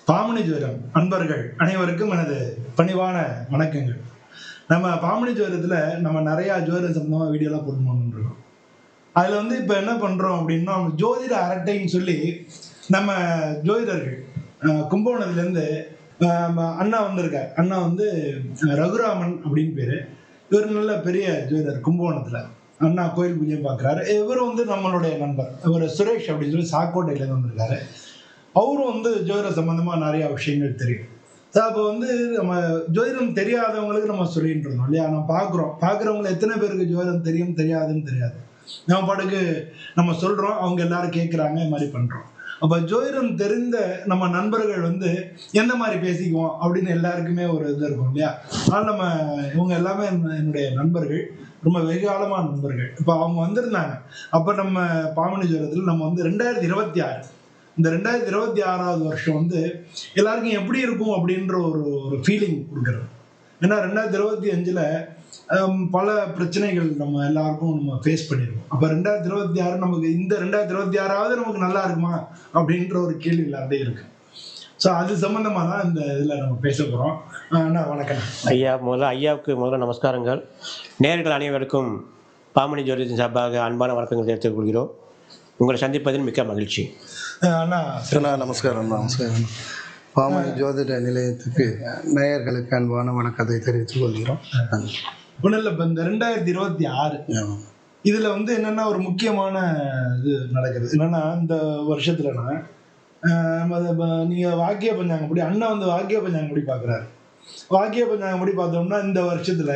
பாமணி ஜோதிடம் அன்பர்கள் அனைவருக்கும் எனது பணிவான வணக்கங்கள். நம்ம பாமணி ஜோதிடத்துல நம்ம நிறைய ஜோதிடம் சம்பந்தமா வீடியோலாம் போட்டு இருக்கோம். அதுல இப்ப என்ன பண்றோம் அப்படின்னா, ஜோதிட அரட்டைன்னு சொல்லி நம்ம ஜோதிடர்கள் கும்பகோணத்துல இருந்து அண்ணா வந்திருக்காரு. அண்ணா ரகுராமன் அப்படின்னு பேரு. இவர் நல்ல பெரிய ஜோதிடர் கும்பகோணத்துல. அண்ணா கோயில் பூஜையும் பார்க்குறாரு. இவரும் நம்மளுடைய நண்பர். இவர் சுரேஷ் அப்படின்னு சொல்லி சாக்கோட்டையிலேருந்து வந்திருக்காரு. அவரும் ஜோதிட சம்பந்தமா நிறைய விஷயங்கள் தெரியும். அப்போ நம்ம ஜோதிடம் தெரியாதவங்களுக்கு நம்ம சொல்லிட்டு இருந்தோம் இல்லையா? நம்ம பார்க்குறவங்களை எத்தனை பேருக்கு ஜோதிடம் தெரியும் தெரியாதுன்னு தெரியாது. நம்ம பாட்டுக்கு நம்ம சொல்றோம், அவங்க எல்லாரும் கேட்குறாங்க, இது மாதிரி பண்றோம். அப்போ ஜோதிடம் தெரிந்த நம்ம நண்பர்கள் எந்த மாதிரி பேசிக்குவோம் அப்படின்னு எல்லாருக்குமே ஒரு இது இருக்கும் இல்லையா? அதனால இவங்க எல்லாமே என்னுடைய நண்பர்கள், ரொம்ப வெகு காலமான நண்பர்கள். இப்போ அவங்க வந்திருந்தாங்க. அப்போ நம்ம பாமணி ஜோதிடத்தில் நம்ம 2026 இந்த 2026வது வருஷம் எல்லாருக்கும் எப்படி இருக்கும் அப்படின்ற ஒரு ஃபீலிங் கொடுக்குறது. ஏன்னா 2025ல் பல பிரச்சனைகள் நம்ம எல்லாருக்கும் நம்ம ஃபேஸ் பண்ணியிருக்கோம். அப்போ 2026 நமக்கு இந்த 2026வது நமக்கு நல்லா இருக்குமா அப்படின்ற ஒரு கேள்வி எல்லார்ட்டையும் இருக்கு. ஸோ அது சம்பந்தமாக தான் இந்த இதில் நம்ம பேச போகிறோம். அண்ணா வணக்கம். ஐயாவுக்கு முதல்ல நமஸ்காரங்கள். நேயர்கள் அனைவருக்கும் பாமணி ஜோதிடத்தின் சார்பாக அன்பான வணக்கங்கள் தெரிவித்துக் கொள்கிறோம். உங்களை சந்திப்பதில் மிக்க மகிழ்ச்சி. அண்ணா நமஸ்காரம். நமஸ்காரம். பாமணி ஜோதிட நிலையத்துக்கு நேயர்களுக்கு அன்பான வணக்கத்தை தெரிவித்துக் கொள்கிறோம். ஒன்றும் இல்லை, இப்போ இந்த 2026 இதில் என்னென்னா ஒரு முக்கியமான இது நடக்குது. என்னென்னா இந்த வருஷத்துலனா நீங்கள் வாக்கிய பஞ்சாங்கப்படி அண்ணா வாக்கிய பஞ்சாங்கப்படி பார்க்குறாரு. வாக்கிய பஞ்சாங்கப்படி பார்த்தோம்னா இந்த வருஷத்துல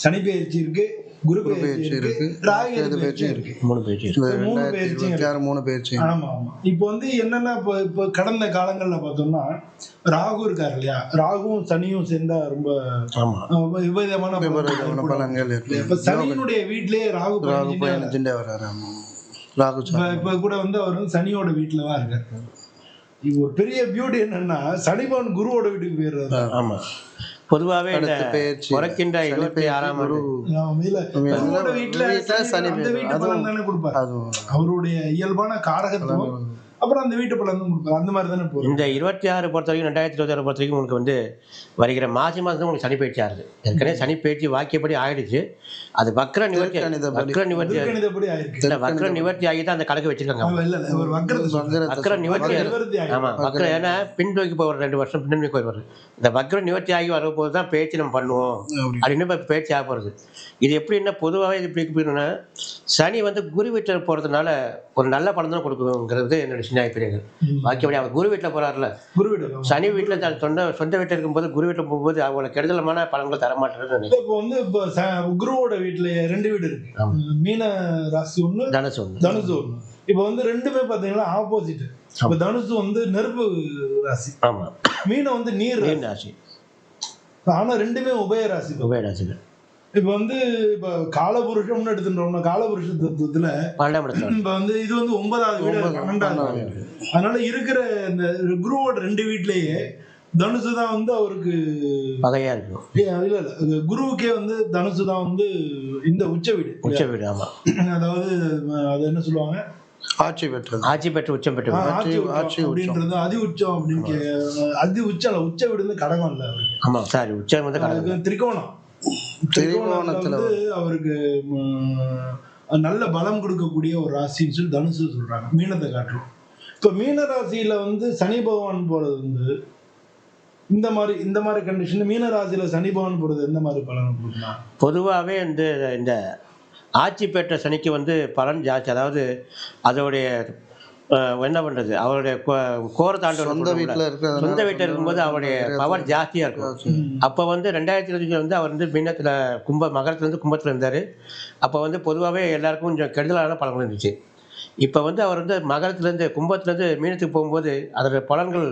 சனி பயிற்சி இருக்கு, குரு பயிற்சி இருக்கு, ராகு பயிற்சி இருக்கு. மூணு பயிற்சி. ஆமா. இப்போ என்னன்னா இப்போ கடந்த காலங்கள்ல பார்த்தோம்னா ராகு இருக்காரு இல்லையா? ராகுவும் சனியும் சேர்ந்தா ரொம்ப விபரீதமான பலன்கள். இப்ப சனியினுடைய வீட்லயே ராகு இப்ப கூட அவர் சனியோட வீட்டுலதான் இருக்காரு. இது ஒரு பெரிய பியூட்டி என்னன்னா, சனிபவன் குருவோட வீட்டுக்கு போயிடுறது. ஆமா, பொதுவாகவே பிறக்கின்ற 26ஆம் அவருடைய இயல்பான காரகத்துவம், அப்புறம் அந்த வீட்டு பலன் கொடுப்பாரு. அந்த மாதிரி தானே போகும். இந்த 26 பொறுத்த வரைக்கும் 2026 பொறுத்த வரைக்கும் உங்களுக்கு வருகிற மாதம் உங்களுக்கு சனி பயிற்சி ஆகுது. ஏற்கனவே சனி பயிற்சி வாக்கியப்படி ஆயிடுச்சு. அது வக்ர நிவர்த்தி ஆகி தான் அந்த கணக்கு வச்சிருக்காங்க. வக்ர நிவர்த்தி. ஆமா, வக்ர ஏன்னா பின்னோக்கி போய் 2 வருஷம் பின்னோக்கி போயிடுவாரு. இந்த வக்ர நிவர்த்தி ஆகி வரும்போது தான் பேச்சு நம்ம பண்ணுவோம் அப்படின்னு இப்போ பேச்சு ஆக போகிறது. இது எப்படின்னா பொதுவாகவே இது எப்படி சனி குரு வீட்டில் போகிறதுனால ஒரு நல்ல பலன் தான் கொடுக்குங்கிறது என்னோட சின்ன அபிப்பிராயங்கள். வாக்கியப்படி அவர் குரு வீட்டில் போகிறாருல, சனி வீட்டில் சொந்த வீட்டில் இருக்கும்போது குரு வீட்டில் போகும்போது அவங்களோட கெடுதலமான பலன்கள் தரமாட்டேன்னு. இப்போ குருவோட வீட்டுல 2 வீடு இருக்கு. மீன ராசி ஒண்ணு, தனுசு ஒண்ணு. இப்போ ரெண்டுமே பாத்தீங்கன்னா ஆப்போசிட். இப்ப தனுசு நெருப்பு ராசி, ஆமா. மீன நீர் ராசி. ஆனா ரெண்டுமே உபய ராசி. இப்ப இப்ப காலபுருஷம்னு எடுத்துட்டோம்னா, காலபுருஷ தத்துவத்துல இப்ப இது 9வது வீடு, 12வது வீடு. அதனால இருக்கிற இந்த குருவோட 2 வீட்லயே தனுசு தான் அவருக்கு பகையா இருக்கும். இல்ல, குருவுக்கே தனுசு தான் இந்த உச்ச வீடு. ஆமா, அதாவது அது என்ன சொல்லுவாங்க, ஆட்சி பெற்று உச்சம் பெற்று அப்படின்றது அதி உச்சம் அப்படின்னு. அதி உச்சம் உச்ச வீடு கடகம் இல்ல அவருக்கு. ஆமா, சாரி, உச்சம் திரிகோணத்துல அவருக்கு நல்ல பலம் கொடுக்கக்கூடிய ஒரு ராசின்னு சொல்லி தனுசு சொல்றாங்க, மீனத்தை காட்டுறோம். இப்ப மீன ராசியில சனி பகவான் போறது இந்த மாதிரி கண்டிஷன். மீன ராசியில சனி பகவான் போறது எந்த மாதிரி பலன் கொடுக்கலாம்? பொதுவாகவே இந்த ஆட்சி பெற்ற சனிக்கு பலன் ஜாஸ்தி. அதாவது அதோடைய என்ன பண்றது, அவருடைய கோரத்தாண்டு சொந்த வீட்டில் இருக்கும்போது அவருடைய பவர் ஜாஸ்தியா இருக்கும். அப்போ 2025 அவர் மீனத்துல மகரத்துல கும்பத்துல இருந்தாரு. அப்போ பொதுவாகவே எல்லாருக்கும் கொஞ்சம் கெடுதலான பலன்கள் இருந்துச்சு. இப்போ அவர் மகரத்துலேருந்து கும்பத்துலேருந்து மீனத்துக்கு போகும்போது அதோட பலன்கள்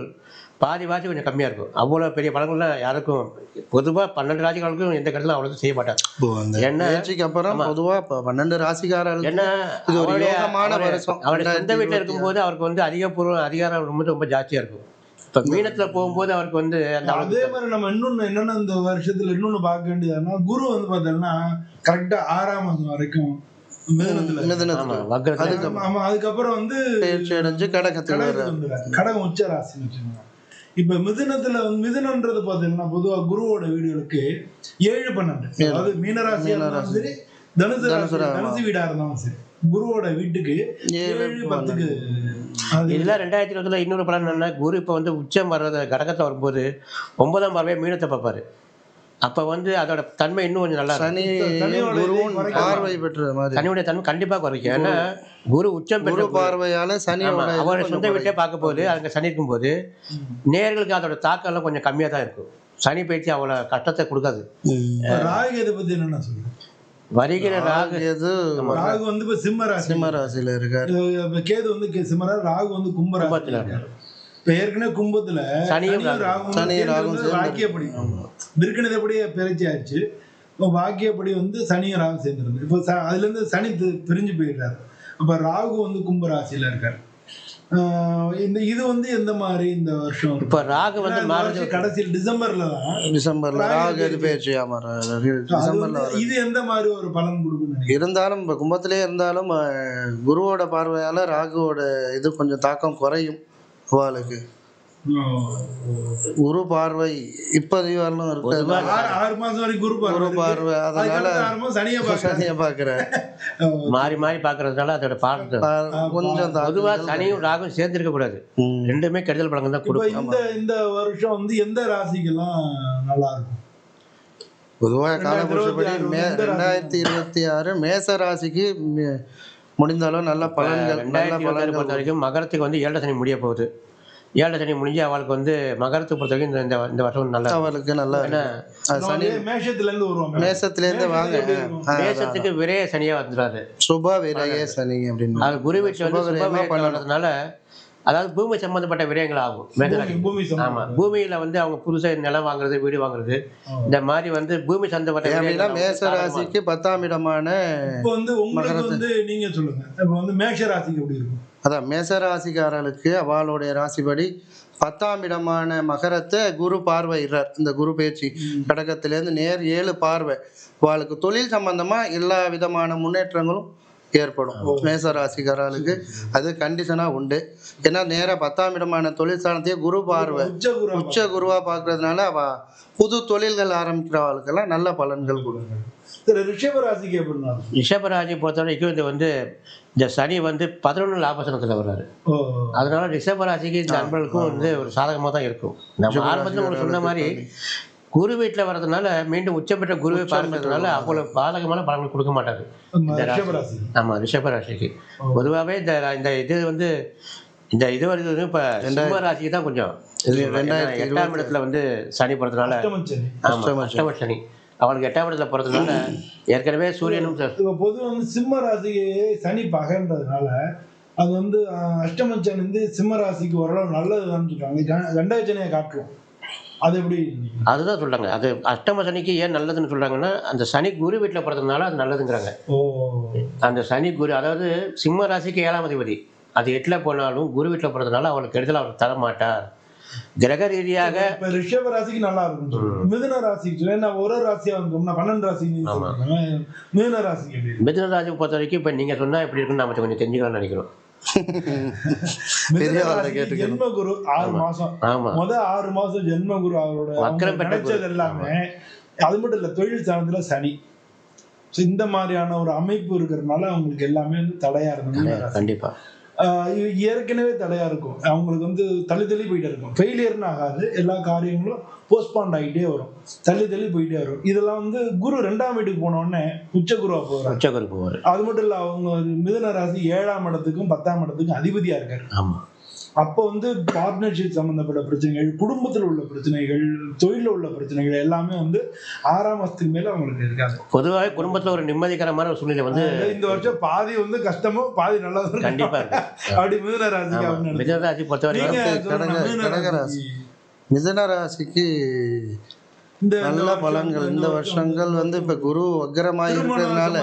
பாதி கொஞ்சம் கம்மியாக இருக்கும். அவ்வளோ பெரிய பலன்கள்லாம் யாருக்கும் பொதுவாக 12 ராசிக்காரர்களுக்கும் எந்த கட்டத்தில் அவ்வளோ செய்ய மாட்டாங்க. அப்புறம் பொதுவாக 12 ராசிக்காரர்கள் ஏன்னா அவருடைய சொந்த வீட்டில் இருக்கும்போது அவருக்கு அதிகாரம் ரொம்ப ஜாஸ்தியாக இருக்கும். இப்போ மீனத்தில் போகும்போது அவருக்கு அதே மாதிரி நம்ம என்னென்ன இந்த வருஷத்துல இன்னொன்று பார்க்க வேண்டியதுன்னா, குரு பார்த்தோம்னா கரெக்டாக 6ஆம் மாதம் வரைக்கும் அதுக்கப்புறம் கடகம் உச்ச ராசி. இப்ப மிதுனன்றது பாத்தீங்கன்னா பொதுவா குருவோட வீடுகளுக்கு 7-12, அதாவது மீனராசியா இருந்தாலும் சரி, தனுசு வீடா இருந்தாலும் சரி, குருவோட வீட்டுக்கு 7-10க்கு. இதெல்லாம் 2020 இன்னொரு பலன் என்னன்னா, குரு இப்போ வந்து உச்சம் வர்றது கடகத்தை வரும்போது 9ஆம் பார்வையை மீனத்தை பார்ப்பாரு. அப்ப வந்து அதோட தன்மை இன்னும் கொஞ்சம் நல்லா பார்வை பெற்ற மாதிரி சனியுடைய தன்மை கண்டிப்பா குறைக்கும். ஏன்னா குரு உச்சம் பெற்ற பார்வையால சனி அவரோட சொந்த வீட்டே பார்க்க போது அங்க சனி இருக்கும் போது நேர்களுக்கு அதோட தாக்கம் எல்லாம் கொஞ்சம் கம்மியா தான் இருக்கும். சனி பயிற்சி அவ்வளவு கஷ்டத்தை கொடுக்காது. ராகு இதை பத்தி என்ன சொல்றேன்? வருகிற ராகு வந்து இப்ப சிம்ம ராசியில இருக்காரு. கேது வந்து சிம்மரா, ராகு வந்து கும்பராசியில இருக்காரு. ஏற்கனவே கும்பத்துல வாக்கியப்படி திருக்கணிதப்படியே பிரிச்சு ஆச்சு. வாக்கியப்படி வந்து சனியும் ராகு சேர்ந்துருது. இப்போ அதுல இருந்து சனி பிரிஞ்சு போயிடுறாரு. அப்ப ராகு வந்து கும்பராசியில இருக்காரு. இது வந்து எந்த மாதிரி இந்த வருஷம்? இப்ப ராகு வந்து கடைசியில் டிசம்பர்ல ராகு பேச்சு. இது எந்த மாதிரி ஒரு பலன் கொடுக்கும்? இருந்தாலும் இப்ப கும்பத்திலே இருந்தாலும் குருவோட பார்வையால ராகுவோட இது கொஞ்சம் தாக்கம் குறையும். அவளுக்கு குரு பார்வை இப்போதைக்கு வரலும் இருக்கு. 6 மாசம் வரைக்கும் குரு பார்வை, அதனால சனியை பாக்குற மாறி மாறி பாக்குறதுனால அதோட பார்த்து கொஞ்சம் பொதுவா சனியும் ராகும் சேர்ந்திருக்க கூடாது. ரெண்டுமே கெடுதல் பலன் தான் கொடுக்கும். இந்த வருஷம் வந்து எந்த ராசிக்கெல்லாம் நல்லா இருக்கும்? பொதுவாக காலபுருஷப்படி 2026 மேச ராசிக்கு முடிந்தாலும் நல்ல பலன்கள். 2026 பொறுத்த வரைக்கும் மகரத்துக்கு வந்து 7 சனி முடிய போகுது. 7 சனி முடிஞ்சு அவளுக்கு வந்து மகரத்துக்கு பொறுத்த வரைக்கும் இந்த வருஷம் நல்லா அவளுக்கு நல்லா. சனி மேஷத்துல இருந்து வருவாங்க. மேஷத்துல இருந்து வாங்க மேஷத்துக்கு விரைய சனியா வந்துடுறாரு. சுப விரைய சனி அப்படின்னு அது குரு வீட்டுல வந்து பண்ணுறதுனால அதாவது பூமி சம்பந்தப்பட்ட விரயங்கள் ஆகும். ஆமா, பூமியில வந்து அவங்க புதுசா நிலம் வாங்குறது, வீடு வாங்குறது, இந்த மாதிரி வந்து பூமி சம்பந்தப்பட்ட. மேஷ ராசிக்கு 10ஆம் இடமான இப்போ வந்து உங்களுக்கு வந்து நீங்க சொல்லுங்க, இப்போ வந்து மேஷ ராசிக்கு எப்படி இருக்கும்? அதான் மேச ராசிக்காரர்களுக்கு அவளுடைய ராசிப்படி 10ஆம் இடமான மகரத்தை குரு பார்வையிடுறார். இந்த குரு பேச்சு கடகத்திலேருந்து நேர் 7 பார்வை. அவளுக்கு தொழில் சம்பந்தமா எல்லா விதமான முன்னேற்றங்களும் ஏற்படும். மேச ராசிக்காரர்களுக்கு அது கண்டிஷனா உண்டு. ஏன்னா நேர 10ஆம் இடமான தொழில் ஸ்தானத்தையே குரு பார்வை உச்ச குருவா பாக்குறதுனால அவ புது தொழில்கள் ஆரம்பிக்கிறவர்களுக்கெல்லாம் நல்ல பலன்கள் கொடுங்க. ரிஷபராசி பொறுத்த வரைக்கும் இது வந்து இந்த சனி வந்து 11 லாபசனத்துல வர்றாரு. அதனால ரிஷபராசிக்கு இந்த நண்பர்களுக்கும் வந்து ஒரு சாதகமா தான் இருக்கும். நம்ம ஆரம்பத்தில் உங்களுக்கு சொன்ன மாதிரி குரு வீட்டுல வர்றதுனால மீண்டும் உச்சம் பெற்ற குருவை பார்க்கறதுனால அவ்வளவு பாதகமான பலன்கள் கொடுக்க மாட்டாரு. ஆமா, ரிஷபராசிக்கு பொதுவாகவே இந்த இது வந்து இந்த இது வருது. இப்ப சிம்ம ராசிக்கு தான் கொஞ்சம் 8ஆம் இடத்துல வந்து சனி போறதுனால, அஷ்டம சனி அவனுக்கு 8ஆம் இடத்துல போறதுனால ஏற்கனவே சூரியனும் பொதுவாக வந்து சிம்ம ராசிக்கு சனி பகன்றதுனால அது வந்து அஷ்டம சனி வந்து சிம்ம ராசிக்கு ஓரளவு நல்லதுன்னு சொல்றாங்க. 2வது சனியை காட்டுவோம். அது எப்படி? அதுதான் சொல்றாங்க. அது அஷ்டம சனிக்கு ஏன் நல்லதுன்னு சொல்றாங்கன்னா, அந்த சனி குரு வீட்டுல போறதுனால அது நல்லதுங்கிறாங்க. அந்த சனி குரு, அதாவது சிம்ம ராசிக்கு 7ஆம் அதிபதி, அது 8ல போனாலும் குரு வீட்டுல போறதுனால அவளுக்கு கெடுதல் அவர் தர மாட்டார். கிரக ரீதியாக ரிஷப ராசிக்கு நல்லா இருக்கும். மிதுன ராசிக்கு ஒரு ராசியா வந்தோம்னா 12 ராசி. மிதுன ராசிக்கு மிதுன ராசியை பொறுத்த வரைக்கும் இப்ப நீங்க சொன்னா எப்படி இருக்குன்னு நாம கொஞ்சம் தெரிஞ்சுக்கலாம்னு நினைக்கிறோம். ஜென்மகுரு 6 மாசம், முதல் 6 மாசம் ஜென்மகுரு அவரோட நினைச்சது எல்லாமே. அது மட்டும் இல்ல, தொழில் ஸ்தானத்துல சனி, இந்த மாதிரியான ஒரு அமைப்பு இருக்கிறதுனால அவங்களுக்கு எல்லாமே வந்து தடையா இருக்கும். கண்டிப்பா ஏற்கனவே தடையா இருக்கும். அவங்களுக்கு வந்து தள்ளி போயிட்டே இருக்கும். ஃபெயிலியர்னு ஆகாது, எல்லா காரியங்களும் போஸ்ட்பாண்ட் ஆகிட்டே வரும், தள்ளி போயிட்டே வரும். இதெல்லாம் வந்து குரு 2ஆம் வீட்டுக்கு போன உடனே உச்சகுருவா போவாரு. அது மட்டும் இல்ல, அவங்க மிதுன ராசி 7ஆம் இடத்துக்கும் 10ஆம் இடத்துக்கும் அதிபதியா இருக்காரு. அப்போ வந்து பார்ட்னர்ஷிப் சம்பந்தப்பட்ட பிரச்சனைகள், குடும்பத்தில் உள்ள பிரச்சனைகள், தொழில உள்ள பிரச்சனைகள் எல்லாமே வந்து 6ஆம் மாசத்துக்கு மேல அவங்களுக்கு இருக்காது. பொதுவாக குடும்பத்துல ஒரு நிம்மதிகரமான ஒரு சூழ்நிலை வந்து இந்த வருஷம் பாதி வந்து கஷ்டமும் பாதி நல்லதும் கண்டிப்பா இருக்கு. அப்படி மிதுன ராசிக்கு மிதுன ராசி மிதுன ராசிக்கு இந்த நல்ல பலன்கள் இந்த வருஷங்கள் வந்து இப்ப குரு வக்ரமாய் இருக்கிறதுனால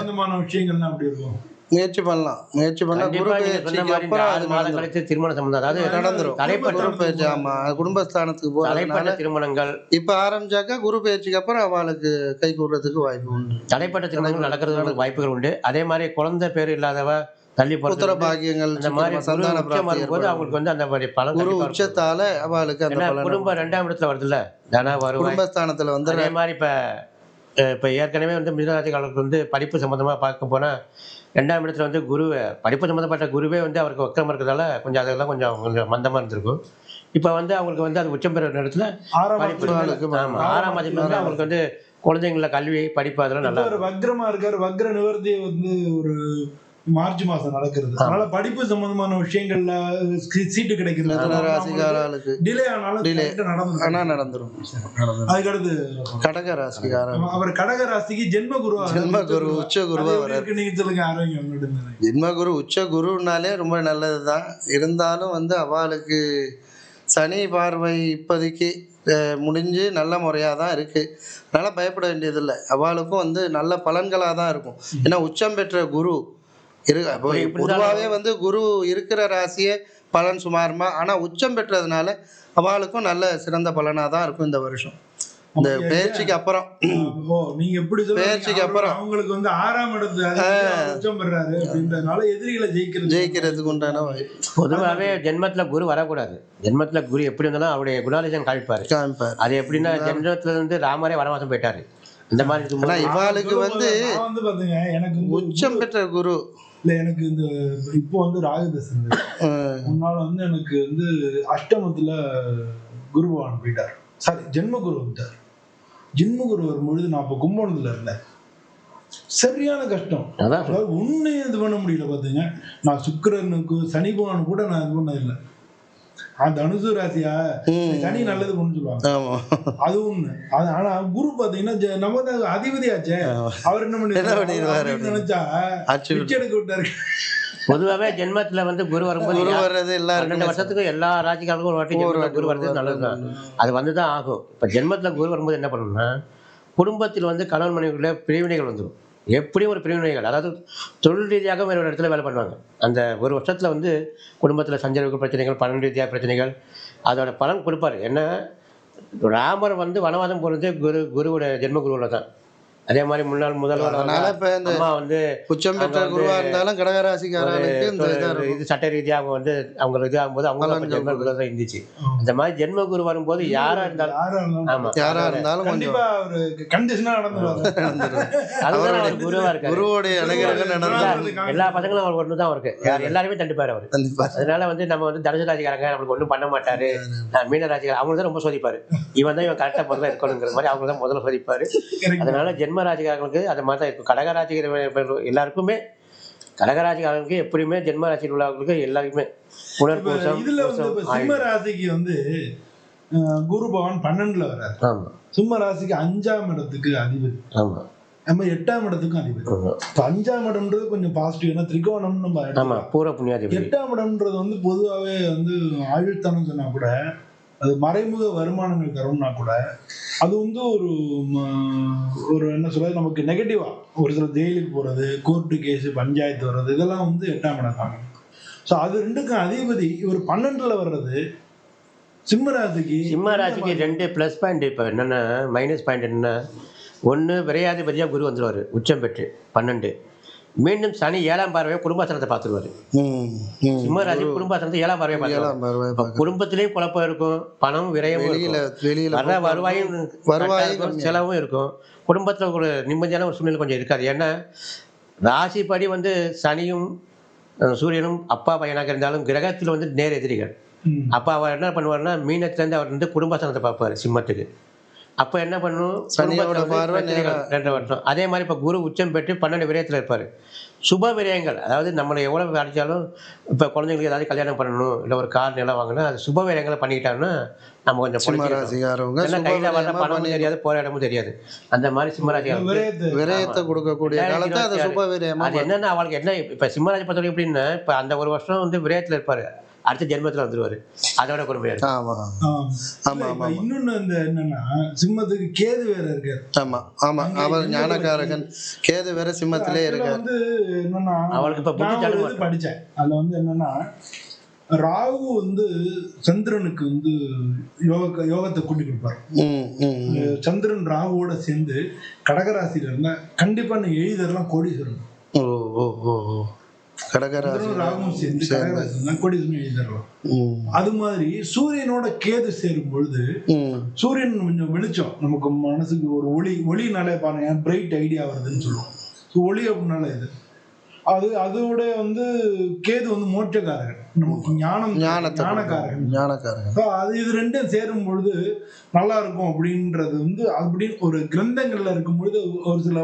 விஷயங்கள்லாம் அப்படி இருக்கும். முயற்சி பண்ணா குரு திருமண சம்பந்தம் அதாவது நடந்துரும். குடும்பஸ்தானத்துக்கு போறதுனால திருமணங்கள் இப்ப ஆரம்பிச்சாக்கா குரு பயிற்சிக்கு அப்புறம் அவளுக்கு கை கூடுறதுக்கு வாய்ப்பு உண்டு. தடைப்பட்ட திருமணங்கள் நடக்கிறதுக்கு வாய்ப்புகள் உண்டு. அதே மாதிரி குழந்தை பேர் இல்லாதவ தள்ளி புத்திர பாக்கியங்கள் அந்த மாதிரி சந்தான உச்சம் வரும்போது அவங்களுக்கு வந்து அந்த மாதிரி பலன் குரு உச்சத்தால அவளுக்கு அந்த குடும்பம் 2ஆம் இடத்துல வருதுல்ல, தன வருவாய் குடும்பஸ்தானத்துல வந்து அதே மாதிரி இப்போ ஏற்கனவே வந்து மிதுனராசிக்காரர்களுக்கு வந்து படிப்பு சம்மந்தமாக பார்க்க போனால் 2ஆம் இடத்துல வந்து படிப்பு சம்மந்தப்பட்ட குருவே வந்து அவருக்கு வக்கரம் இருக்கிறதால கொஞ்சம் அதெல்லாம் கொஞ்சம் கொஞ்சம் மந்தமாக இருந்திருக்கும். இப்போ வந்து அவங்களுக்கு வந்து அது உச்சம் பெற இடத்துல படிப்பு 6ஆம் இடத்துல வந்து அவங்களுக்கு வந்து குழந்தைங்கள கல்வி படிப்பு அதெல்லாம் நல்லா வக்ரமா இருக்காரு. வக்ர நிவர்த்தி வந்து ஒரு மார்ச் மாசம் நடக்கிறது. அதனால படிப்பு சம்பந்தமான விஷயங்கள்ல சீட்டு கிடைக்கிறது டிலே ஆனாலும் நடந்துரும். அதுக்கடுத்து கடக ராசிக்காரன் அவர் கடக ராசிக்கு ஜென்மகுரு உச்ச குருவா நீங்க சொல்லுங்க. ஆரோக்கியம் ஜென்மகுரு உச்ச குருனாலே ரொம்ப நல்லதுதான். இருந்தாலும் வந்து அவளுக்கு சனி பார்வை இப்போதைக்கு முடிஞ்சு நல்ல முறையாக தான் இருக்குது. அதனால் பயப்பட வேண்டியதில்லை. அவளுக்கும் வந்து நல்ல பலன்களாக தான் இருக்கும். ஏன்னா உச்சம் பெற்ற குரு பொதுவாகவே வந்து குரு இருக்கிற ராசியே பலன் சுமாருமா, ஆனால் உச்சம் பெற்றதுனால அவளுக்கும் நல்ல சிறந்த பலனாக தான் இருக்கும் இந்த வருஷம். இந்த பயிற்சிக்கு அப்புறம் நீங்க எப்படி பயிற்சிக்கு அப்புறம் அவங்களுக்கு வந்து 6ஆம் இடத்துல உச்சம் பெறாரு அப்படின்றதுனால எதிரிகளை ஜெயிக்கிறதுக்கு உண்டான பொதுவாகவே ஜென்மத்துல குரு வரக்கூடாது. ஜென்மத்துல குரு எப்படி இருந்தாலும் அவருடைய குணாதிசயம் காமிப்பாரு. அது எப்படின்னா ஜென்மத்துல இருந்து ராமரே வனவாசம் போயிட்டாரு. இந்த மாதிரி இவாளுக்கு வந்து பாத்தீங்க எனக்கு உச்சம் பெற்ற குரு இல்ல. எனக்கு இந்த இப்போ வந்து ராகுதசன் முன்னால வந்து எனக்கு வந்து அஷ்டமத்துல குரு பகவான் போயிட்டார். சாரி, ஜென்மகுரு வந்துட்டார். ஜென்மகுரு வரும்பொழுது நான் இப்போ கும்பகோணத்துல இருந்தேன். சரியான கஷ்டம். அதாவது ஒண்ணு இது பண்ண முடியல. பாத்தீங்க, நான் சுக்கிரனுக்கு சனி பகவான் கூட நான் இது பண்ண இல்லை. அந்த தனுசு ராசியா சனி நல்லது கொண்டு சொல்லுவாங்க, அது ஒண்ணு. ஆனா குரு பாத்தீங்கன்னா நம்ம தான் அதிபதியாச்சே, அவர் என்ன பண்ணிருவாரு நினைச்சா எடுக்க விட்டாரு. பொதுவாகவே ஜென்மத்துல வந்து குரு வரும்போது 12 வருஷத்துக்கு எல்லா ராசிக்காரர்களுக்கும் ஒரு வாட்டி குரு வர்றது நல்லதுதான். அது வந்துதான் ஆகும். இப்ப ஜென்மத்துல குரு வரும்போது என்ன பண்ணணும்னா, குடும்பத்தில் வந்து கணவன் மனைவிக்குள்ள பிரிவினைகள் வந்துடும். எப்படியும் ஒரு பிரிவினைகள், அதாவது தொழில் ரீதியாக வேறு ஒரு இடத்துல வேலை பண்ணுவாங்க. அந்த ஒரு வருஷத்துல வந்து குடும்பத்தில் சஞ்சரிவு பிரச்சனைகள், பணம் ரீதியாக பிரச்சனைகள், அதோட பலன் கொடுப்பாரு. என்ன, ராமர் வந்து வனவாதம் போகிறது குருவோட ஜென்ம குருவில் தான். அதே மாதிரி முன்னாள் முதல்வர் அம்மா வந்து உச்சம் பெற்ற குருவா இருந்தாலும் கடகராசிக்காரர்களுக்கு இது சட்ட ரீதியாக அவங்க வந்து அவங்க இது ஆகும்போது அவங்க ஜென்ம குரு தான் இருந்துச்சு. அந்த மாதிரி ஜென்ம குரு வரும்போது யாரா இருந்தாலும் கண்டிப்பா ஒரு கண்டிஷனா அதுதான் அவர் குருவா இருக்காரு. குருவோடைய எல்லா பசங்களும் அவர் ஒன்று தான் இருக்கு. எல்லாருமே தண்டிப்பாரு அவர். அதனால வந்து நம்ம வந்து தனுசு ராசிக்காரங்க நம்மளுக்கு ஒன்றும் பண்ண மாட்டாரு, மீன ராசிக்காரங்க அவங்க தான் ரொம்ப சோதிப்பாரு. இவன் தான் இவன் கரெக்டாக முதல்ல இருக்கணுங்கிற மாதிரி அவங்க தான் முதல்ல சோதிப்பாரு. அதனால ஜென்ம ராசிக்காரர்களுக்கு அது மாதிரி தான் இருக்கும். கடகராசிக்கார எல்லாருக்குமே, கடகராசிக்காரர்களுக்கு எப்படியுமே ஜென்ம ராசியில் உள்ளவர்களுக்கு எல்லாருக்குமே இதுல வந்து சிம்ம ராசிக்கு வந்து குரு பகவான் 12ல வர்றாரு. ஆமா, சிம்ம ராசிக்கு 5ஆம் இடத்துக்கு அதிபதி. ஆமா, நம்ம 8ஆம் இடத்துக்கும் அதிபதி. 5ஆம் இடம்ன்றது கொஞ்சம் பாசிட்டிவ். ஏன்னா திரிகோணம் நம்ம பூர புண்ணியாதிபதி. 8ஆம் இடம்ன்றது வந்து பொதுவாகவே வந்து ஆயுள்தானம் சொன்னா கூட, அது மறைமுக வருமானங்கள் தரும்னா கூட, அது வந்து ஒரு என்ன சொல்றது, நமக்கு நெகட்டிவா ஒரு சில ஜெயிலுக்கு போறது, கோர்ட்டு கேஸ், பஞ்சாயத்து வர்றது, இதெல்லாம் வந்து 8ஆம் இடம் தாங்க. ஸோ அது ரெண்டுக்கும் அதிபதி இவர் 12ல வர்றது. சிம்ம ராசிக்கு 2 ப்ளஸ் பாயிண்ட். இப்போ என்னென்ன மைனஸ் பாயிண்ட் என்னன்னா, ஒன்று விரையாதிபதியாக குரு வந்துடுவார் உச்சம் பெற்று 12. மீண்டும் சனி 7ஆம் பார்வையை குடும்பாசனத்தை பார்த்துருவாரு. சிம்மராசி குடும்பாசனத்தை 7ஆம் பார்வையை பார்த்துருவாரு. குடும்பத்திலேயும் குழப்பம் இருக்கும், பணம் விரயமும் வர்ற வருவாயும் செலவும் இருக்கும். குடும்பத்தில் ஒரு நிம்மதியான ஒரு சூழ்நிலை கொஞ்சம் இருக்காது. ஏன்னா ராசிப்படி வந்து சனியும் சூரியனும் அப்பா பையனாக இருந்தாலும் கிரகத்தில் வந்து நேர் எதிரிகள். அப்போ அவர் என்ன பண்ணுவார்னா, மீனத்திலேருந்து அவர் வந்து குடும்பாசனத்தை பார்ப்பார் சிம்மத்துக்கு. அப்போ என்ன பண்ணும், 2 வருஷம். அதே மாதிரி இப்போ குரு உச்சம் பெற்று 12 விரயத்தில் இருப்பார். சுப விரயங்கள், அதாவது நம்மளை எவ்வளோ அடித்தாலும், இப்போ குழந்தைங்களுக்கு ஏதாவது கல்யாணம் பண்ணணும், இல்லை ஒரு கார் நிலம் வாங்கினா அது சுப விரயங்களை பண்ணிக்கிட்டாங்கன்னா நம்ம கொஞ்சம் ஏன்னா கையில் வர பணமும் தெரியாது, போகிற இடமும் தெரியாது. அந்த மாதிரி சிம்மராசிக்காரங்க விரயத்தை கொடுக்கக்கூடிய அது என்னென்னா, அவளுக்கு என்ன இப்போ சிம்மராசி பொறுத்தவரைக்கும் எப்படின்னா, இப்போ அந்த ஒரு வருஷம் வந்து விரயத்தில் இருப்பார், அடுத்த ஜென்மத்தில் வந்துருவாரு. அதோட கொடுமையா இன்னொன்னு என்னன்னா, சிம்மத்துக்கு கேது வேற இருக்காரு. ஆமா ஆமா, அவர் ஞானகாரகன். கேது வேற சிம்மத்திலே இருக்காரு. வந்து என்னன்னா, அவளுக்கு இப்ப புத்தி படிச்சேன். அதுல வந்து என்னன்னா, ராகு வந்து சந்திரனுக்கு வந்து யோகத்தை கூட்டி கொடுப்பாரு. சந்திரன் ராகுவோட சேர்ந்து கடகராசியில இருந்தா கண்டிப்பா நீ எழுதலாம் கோடீஸ்வரன். கடகராசி ராகுவும் சேர்ந்து கடகராசி கோடீஸ்வரன் எழுதிடுறோம். அது மாதிரி சூரியனோட கேது சேரும் பொழுது சூரியன் கொஞ்சம் வெளிச்சம், நமக்கு மனசுக்கு ஒரு ஒளினாலே பாருங்க பிரைட் ஐடியா வருதுன்னு சொல்லுவோம். ஒளி அப்படின்னால இது அதோட கேது மோட்சக்காரகன், நமக்கு ஞானக்காரகன். அது இது ரெண்டும் சேரும் பொழுது நல்லா இருக்கும் அப்படின்றது அப்படி ஒரு கிரந்தங்கள்ல இருக்கும் பொழுது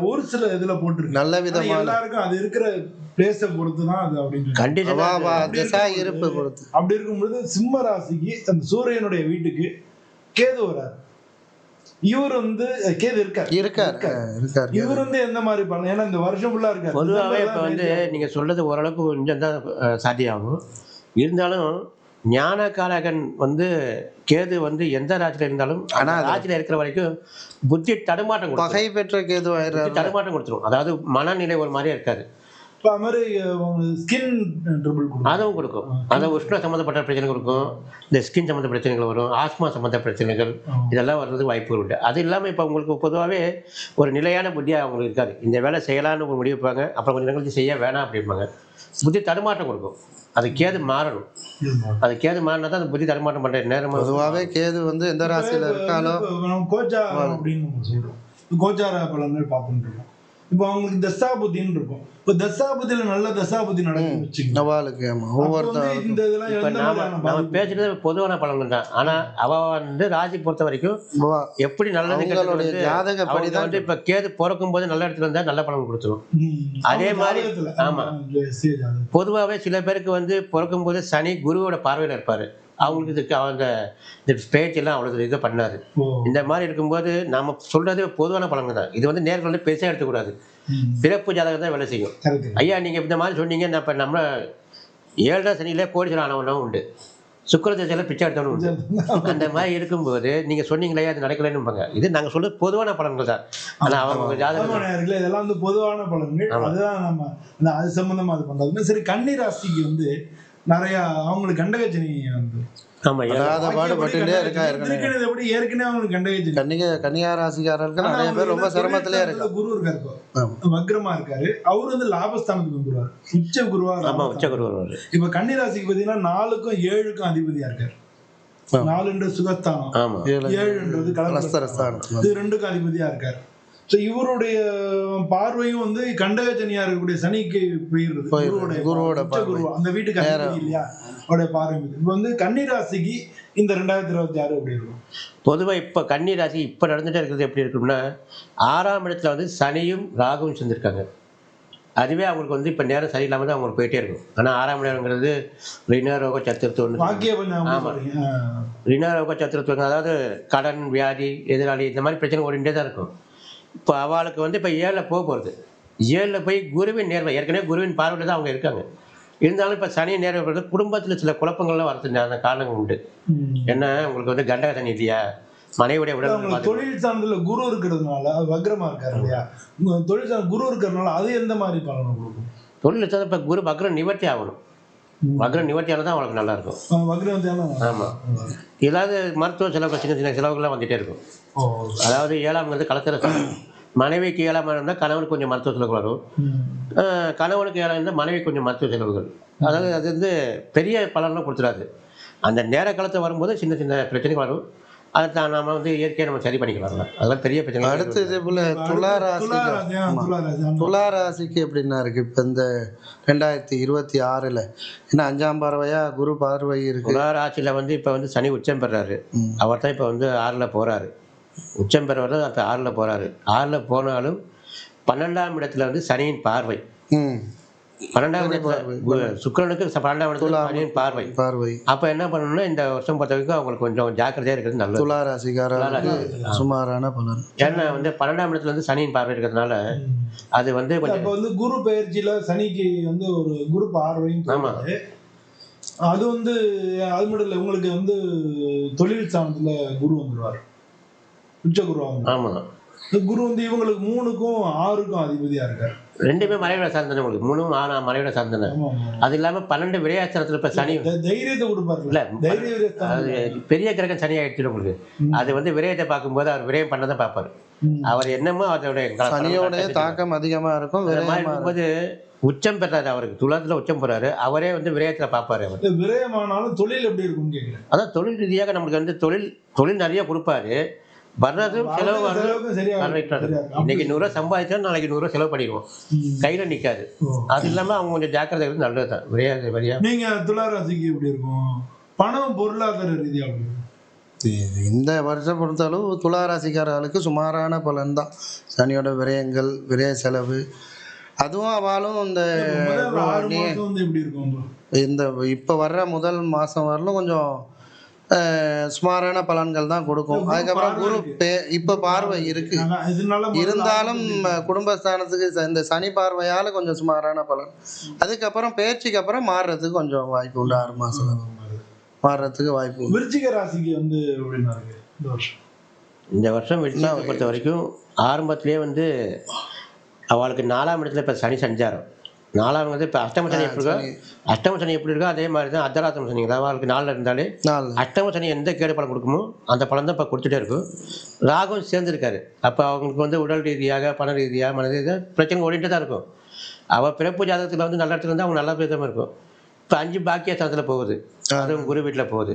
ஒரு சில இதுல போட்டிருக்கு. நல்ல விதமா எல்லாருக்கும் அது இருக்கிற பிளேஸை பொறுத்துதான் அது அப்படின்னு. அப்படி இருக்கும் பொழுது சிம்ம ராசிக்கு அந்த சூரியனுடைய வீட்டுக்கு கேது வராரு. இவர் கேது இருக்காரு. இவர் எந்த மாதிரி பண்ண, ஏன்னா இந்த வருஷம் ஃபுல்லா இருக்காரு. பொதுவாகவே இப்ப நீங்க சொல்றது ஓரளவுக்கு கொஞ்சம் தான் சாத்தியாகும். இருந்தாலும் ஞானகாரகன் கேது எந்த ராஜ்யில இருந்தாலும் ஆனா ராஜ்யில இருக்கிற வரைக்கும் புத்தி தடுமாட்டம், பகை பெற்ற கேது தடுமாட்டம் கொடுத்துரும். அதாவது மனநிலை ஒரு மாதிரியா இருக்காது. அதுவும் கொடுக்கும். அதாவது உஷ்ண சம்மந்தப்பட்ட பிரச்சனை கொடுக்கும், இந்த ஸ்கின் சம்மந்த பிரச்சனைகள் வரும், ஆஸ்மா சம்மந்த பிரச்சனைகள், இதெல்லாம் வர்றதுக்கு வாய்ப்புகள் உண்டு. அது இல்லாமல் இப்போ உங்களுக்கு பொதுவாகவே ஒரு நிலையான புத்தியாக அவங்களுக்கு இருக்காது. இந்த வேலை செய்யலான்னு ஒரு முடிவுப்பாங்க, அப்புறம் கொஞ்சம் நேரங்கள் செய்ய வேணாம் அப்படிம்பாங்க. புத்தி தடுமாற்றம் கொடுக்கும். அது கேது மாறணும். அது கேது மாறினா தான் அந்த புத்தி தடுமாற்றம் பண்ற நேரம். பொதுவாகவே கேது எந்த ராசியில இருக்காலும் கோச்சாரம் அப்படின்னு நம்ம சொல்றோம். கோச்சார பலன்கள் பார்த்துட்டு இருக்கோம். இப்போ அவங்களுக்கு தசாபுத்தின்னு இருக்கும். இப்போ தசாபுத்தியில நல்ல தசாபுத்தி நடக்குன்னு வச்சுக்கோங்க. நம்ம பேசுறது பொதுவான பலன்கள் தான். ஆனா அவ ராசி பொறுத்த வரைக்கும் எப்படி நல்ல இப்ப கேது பிறக்கும் போது நல்ல இடத்துல இருந்தா நல்ல பலன் கொடுத்துரும். அதே மாதிரி ஆமா, பொதுவாகவே சில பேருக்கு பிறக்கும் போது சனி குருவோட பார்வையில இருப்பாரு. அவங்களுக்கு இதுக்கு அவங்க இந்த பேச்செல்லாம் அவ்வளோ இதை பண்ணாது. இந்த மாதிரி இருக்கும்போது நம்ம சொல்றது பொதுவான பலன்கள் தான். இது நேர்கள் பேச எடுத்துக்கூடாது. பிறப்பு ஜாதகம் தான் வேலை செய்யும். ஐயா நீங்க இந்த மாதிரி சொன்னீங்க, இப்போ நம்ம 7 சனியில கோடீஸ்வரன் ஆனவனும் உண்டு, சுக்கிர திசையில பிச்சை எடுத்தவனும் உண்டு. அந்த மாதிரி இருக்கும்போது நீங்க சொன்னீங்களே அது நடக்கலன்னு. இது நாங்க சொல்றது பொதுவான பலன்கள் தான். ஆனா அவங்க ஜாதகம் இதெல்லாம் பொதுவான பலன்கள். அதுதான் நம்ம அது சம்பந்தமா அது பண்றது. சரி, கன்னி ராசிக்கு நிறைய அவங்களுக்கு கண்டகச்சனி கன்னியாராசிக்காரர்கள் நிறைய பேர் ரொம்ப சிரமத்திலே இருக்காங்க. குரு இருக்காரு, வக்ரமா இருக்காரு. அவரு லாபஸ்தானத்துக்கு வந்துருவாரு, உச்ச குருவா. இப்ப கன்னிராசிக்கு பாத்தீங்கன்னா 4க்கும் 7க்கும் அதிபதியா இருக்காரு. 4 சுகஸ்தானம், 7 கலஸ்தரஸ்தானம், இது 2க்கும் அதிபதியா இருக்காரு. இவருடைய பார்வையும் கண்டகச்சனியா இருக்கக்கூடிய சனிக்கு போயிருது. அந்த வீட்டுக்கு இல்லையா அவருடைய பார்வை. இப்ப கன்னிராசிக்கு இந்த 2026 எப்படி இருக்கும்? பொதுவாக இப்போ கன்னிராசி இப்போ நடந்துட்டே இருக்கிறது எப்படி இருக்கும்னா, 6ஆம் இடத்துல சனியும் ராகுவும் சேர்ந்துருக்காங்க. அதுவே அவங்களுக்கு இப்போ நேரம் சரியில்லாமல் தான் அவங்களுக்கு போயிட்டே இருக்கும். ஆனால் 6ஆம் இடங்கிறது ரிணரோக சத்துருத்துவம். ஆமாம், ரிணரோக சத்துருத்துவம், அதாவது கடன், வியாதி, எதிராளி, இந்த மாதிரி பிரச்சனை ஓடிட்டே தான் இருக்கும். இப்போ அவளுக்கு இப்போ 7ல் போக போகிறது. 7ல் போய் குருவின் நேர்வை, ஏற்கனவே குருவின் பார்வையில் தான் அவங்க இருக்காங்க. இருந்தாலும் இப்போ சனி நேர்வை குடும்பத்தில் சில குழப்பங்கள்லாம் வரதுக்கான காரணங்கள் உண்டு. என்ன, உங்களுக்கு கண்டக சனி இல்லையா, மனைவியுடைய உடல் தொழில் சார்ந்த குரு இருக்கிறதுனால வக்ரமா இருக்காரு இல்லையா, தொழில் சார்ந்த குரு இருக்கிறதுனால அது எந்த மாதிரி பலனை கொடுக்கும்? தொழில் சார்ந்த இப்போ குரு வக்ரம் நிவர்த்தி ஆகணும். வக்ரம் நிவர்த்தி ஆனால் தான் அவங்களுக்கு நல்லா இருக்கும். ஆமாம், ஏதாவது மருத்துவ செலவு, சின்ன சின்ன செலவுகள்லாம் வந்துகிட்டே இருக்கும். அதாவது 7ஆம் கலத்திர மனைவிக்கு 7ஆம் இருந்தால் கணவனுக்கு கொஞ்சம் மருத்துவ செலவுகள் வரும். கணவனுக்கு 7ஆம் இருந்தால் மனைவி கொஞ்சம் மருத்துவ செலவுகள். அதாவது அது பெரிய பலன்லாம் கொடுத்துடாது. அந்த நேர காலத்தை வரும்போது சின்ன சின்ன பிரச்சனைகள் வரும். அதை தான் நம்ம இயற்கையாக நம்ம சரி பண்ணிக்கலாம். அதெல்லாம் பெரிய பிரச்சனை. அடுத்து இதே போல் துளாராசிக்கு எப்படின்னா இருக்குது இப்போ இந்த 2026 ஏன்னா 5ஆம் பார்வையாக குரு பார்வை இருக்குது. துளாராசியில் இப்போ சனி உச்சம் பெறாரு. அவர் தான் இப்போ 6ல் போகிறாரு. உச்சம் பெறவர் தான் இப்போ 6ல் போகிறாரு. 6ல் போனாலும் 12ஆம் இடத்துல சனியின் பார்வை. 12ஆம் இடத்துல சுக்கிரனுக்கு 12ஆம் இடத்துல சனியின் பார்வை. அப்போ என்ன பண்ணணும்னா இந்த வருஷம் பொறுத்த வரைக்கும் அவங்களுக்கு கொஞ்சம் ஜாக்கிரதையாக இருக்கிறது நல்லது. துளாராசிக்காரர்களுக்கு சுமாரான பலன். ஏன்னா 12ஆம் இடத்துல சனியின் பார்வை இருக்கிறதுனால அது கொஞ்சம் குரு பயிற்சியில சனிக்கு ஒரு குரு பார்வையும். ஆமா, அது அது மட்டும் இல்லை, உங்களுக்கு தொழில் ஸ்தானத்துல குரு வந்துருவார், உச்ச குரு. ஆமா, குரு இவங்களுக்கு 3க்கும் 6க்கும் அதிபதியா இருக்காரு. ரெண்டுமே மறைவிட சார்ந்தன உங்களுக்கு 3 6 மறைவிட சார்ந்தன. அது இல்லாமல் 12 விரையாச்சனத்தில் இப்போ சனி தைரியத்தை கொடுப்பாரு இல்லை, அது பெரிய கிரகம் சனி ஆயிடுச்சு உங்களுக்கு. அது வந்து விரயத்தை பார்க்கும்போது அவர் விரயம் பண்ணதை பார்ப்பார். அவர் என்னமோ அதோடைய சனியோடைய தாக்கம் அதிகமாக இருக்கும். இருக்கும்போது உச்சம் பெறாரு, அவருக்கு துலாத்துல உச்சம் பெறாரு, அவரே வந்து விரயத்துல பார்ப்பாரு. அவர் விரயமானாலும் தொழில் எப்படி இருக்கும் கேட்குறேன். அதான் தொழில் ரீதியாக நம்மளுக்கு வந்து தொழில் நிறைய கொடுப்பாரு. வர்றதும் செலவு இன்னைக்கு 100 ரூபா சம்பாதிச்சா நாளைக்கு 100 ரூபா செலவு பண்ணிடுவோம், கையில நிற்காது. அது இல்லாமல் அவங்க கொஞ்சம் ஜாக்கிரதை இருந்து நல்லது தான். விரையா நீங்க துளாராசிக்கு எப்படி இருக்கும் பணம் பொருளாதார ரீதியாக? இந்த வருஷம் பொறுத்தளவு துளாராசிக்காரர்களுக்கு சுமாரான பலன் தான். சனியோட விரயங்கள், விரய செலவு, அதுவும் அவளும் இந்த இப்போ வர்ற முதல் மாதம் வரலும் கொஞ்சம் சுமாரான பலன்கள் தான் கொடுக்கும். அதுக்கப்புறம் குரு இப்போ பார்வை இருக்கு, இருந்தாலும் குடும்பஸ்தானத்துக்கு இந்த சனி பார்வையால் கொஞ்சம் சுமாரான பலன். அதுக்கப்புறம் பேச்சுக்கு அப்புறம் மாறுறதுக்கு கொஞ்சம் வாய்ப்பு உண்டு. 6 மாதம் மாறுறதுக்கு வாய்ப்பு உண்டு. விருச்சிக ராசிக்கு வந்து இந்த வருஷம் விருச்சிகத்தை பொறுத்த வரைக்கும் ஆரம்பத்திலே வந்து அவளுக்கு 4ஆம் இடத்துல இப்போ சனி சஞ்சாரம். 4ஆம் வந்து இப்போ அஷ்டம சனி எப்படி இருக்கோ, அஷ்டம சனி எப்படி இருக்கோ அதே மாதிரி தான் அர்த்தராஷ்டம சனி. அவளுக்கு 4 இருந்தாலே அஷ்டம சனி எந்த கேடு பலன் கொடுக்குமோ அந்த பலன் தான் இப்போ கொடுத்துட்டே இருக்கும். ராகும் சேர்ந்துருக்காரு. அப்போ அவங்களுக்கு வந்து உடல் ரீதியாக, பண ரீதியாக, மன ரீதியாக பிரச்சனை ஓடிட்டு தான் இருக்கும். அவள் பிறப்பு ஜாதகத்தில் வந்து நல்ல இடத்துல இருந்தால் அவங்க நல்ல விதமாக இருக்கும். இப்போ 5 பாக்கிய ஸ்தானத்தில் போகுது, அதுவும் குரு வீட்டில் போகுது.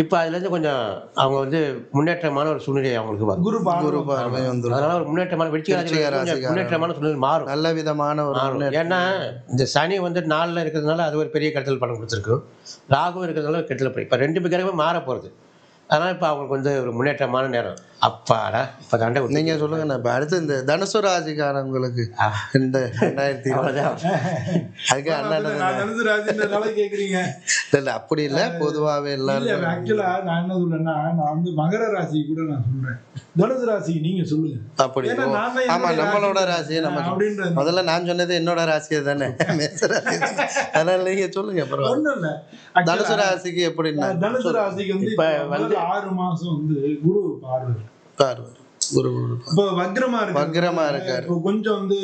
இப்போ அதுலேருந்து கொஞ்சம் அவங்க வந்து முன்னேற்றமான ஒரு சூழ்நிலை அவங்களுக்கு வரும். குரு பார்வை வந்துடும். அதனால ஒரு முன்னேற்றமான முன்னேற்றமான சூழ்நிலை மாறும், நல்ல விதமான ஒரு. ஏன்னா இந்த சனி வந்து 4ல் இருக்கிறதுனால அது ஒரு பெரிய கெடுதல் பலன் கொடுத்துருக்கும். ராகு இருக்கிறதுனால கெடுதல் பலன். இப்போ 2 கிரகமே மாற போகிறது. அதனால் இப்போ அவங்களுக்கு வந்து ஒரு முன்னேற்றமான நேரம். அப்பாடா இப்போ தாண்ட நீங்கள் சொல்லுங்கண்ணா. இப்போ அடுத்து இந்த தனுசு ராசிக்காரங்களுக்கு இந்த 2020 அதுக்கு அண்ணன் கேட்குறீங்க இல்லை, அப்படி இல்லை, பொதுவாகவே எல்லாரும். ஆக்சுவலாக நான் என்ன சொல்றேன்னா, நான் வந்து மகர ராசி கூட நான் சொல்றேன், தனுசு ராசி நீங்க சொல்லுங்க. அப்படி ஆமா, நம்மளோட ராசியை நம்ம அப்படின்ற முதல்ல நான் சொன்னது என்னோட ராசியை தானே, அதனால நீங்க சொல்லுங்க. அப்புறம் ஒன்றும் இல்லை, தனுசு ராசிக்கு எப்படின்னா, தனுசு ராசிக்கு வந்து இப்போ 6 மாசம் வந்து குரு பார்வை குரு இப்போ வக்ரமா இருக்காரு. கொஞ்சம் வந்து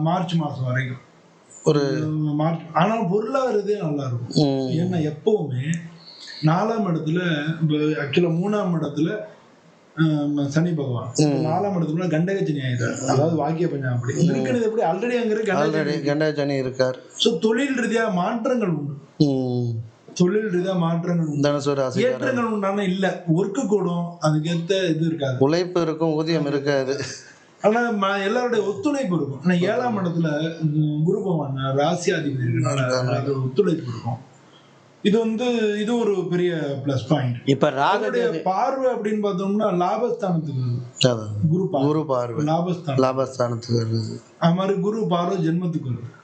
மார்ச் மாசம் வரைக்கும் ஒரு மார்ச். ஆனாலும் பொருளாதாரதே நல்லா இருக்கும். ஏன்னா எப்பவுமே 4ஆம் இடத்துல, இப்போ ஆக்சுவலா 3ஆம் இடத்துல சனி பகவான், 4ஆம் இடத்துல கண்டகச்சனி ஆயிடுறாரு. அதாவது வாக்கிய பஞ்சம் அப்படி இருக்கிறது. எப்படி ஆல்ரெடி அங்க கண்டகச்சனி இருக்கார். ஸோ தொழில் ரீதியாக மாற்றங்கள் உண்டு. தொழில் ரீதியா மாற்றங்கள், ஏற்றங்கள் உண்டான இல்ல, ஒர்க்கு கூடும், அதுக்கேற்ற இது இருக்காது, உழைப்பு இருக்கும், ஊதியம் இருக்காது. ஆனா எல்லாருடைய ஒத்துழைப்பு இருக்கும். ஆனா 7ஆம் இடத்துல குரு பகவான் ராசியாதிபதி இருக்கனால ஒத்துழைப்பு இருக்கும். இது வந்து இது ஒரு பெரிய பிளஸ் பாயிண்ட். இப்ப ராகுடைய பார்வை அப்படின்னு பார்த்தோம்னா லாபஸ்தானத்துக்கு குரு பார்வை லாபஸ்தானத்துக்கு வருது. அது மாதிரி குரு பார்வை ஜென்மத்துக்கு வருது.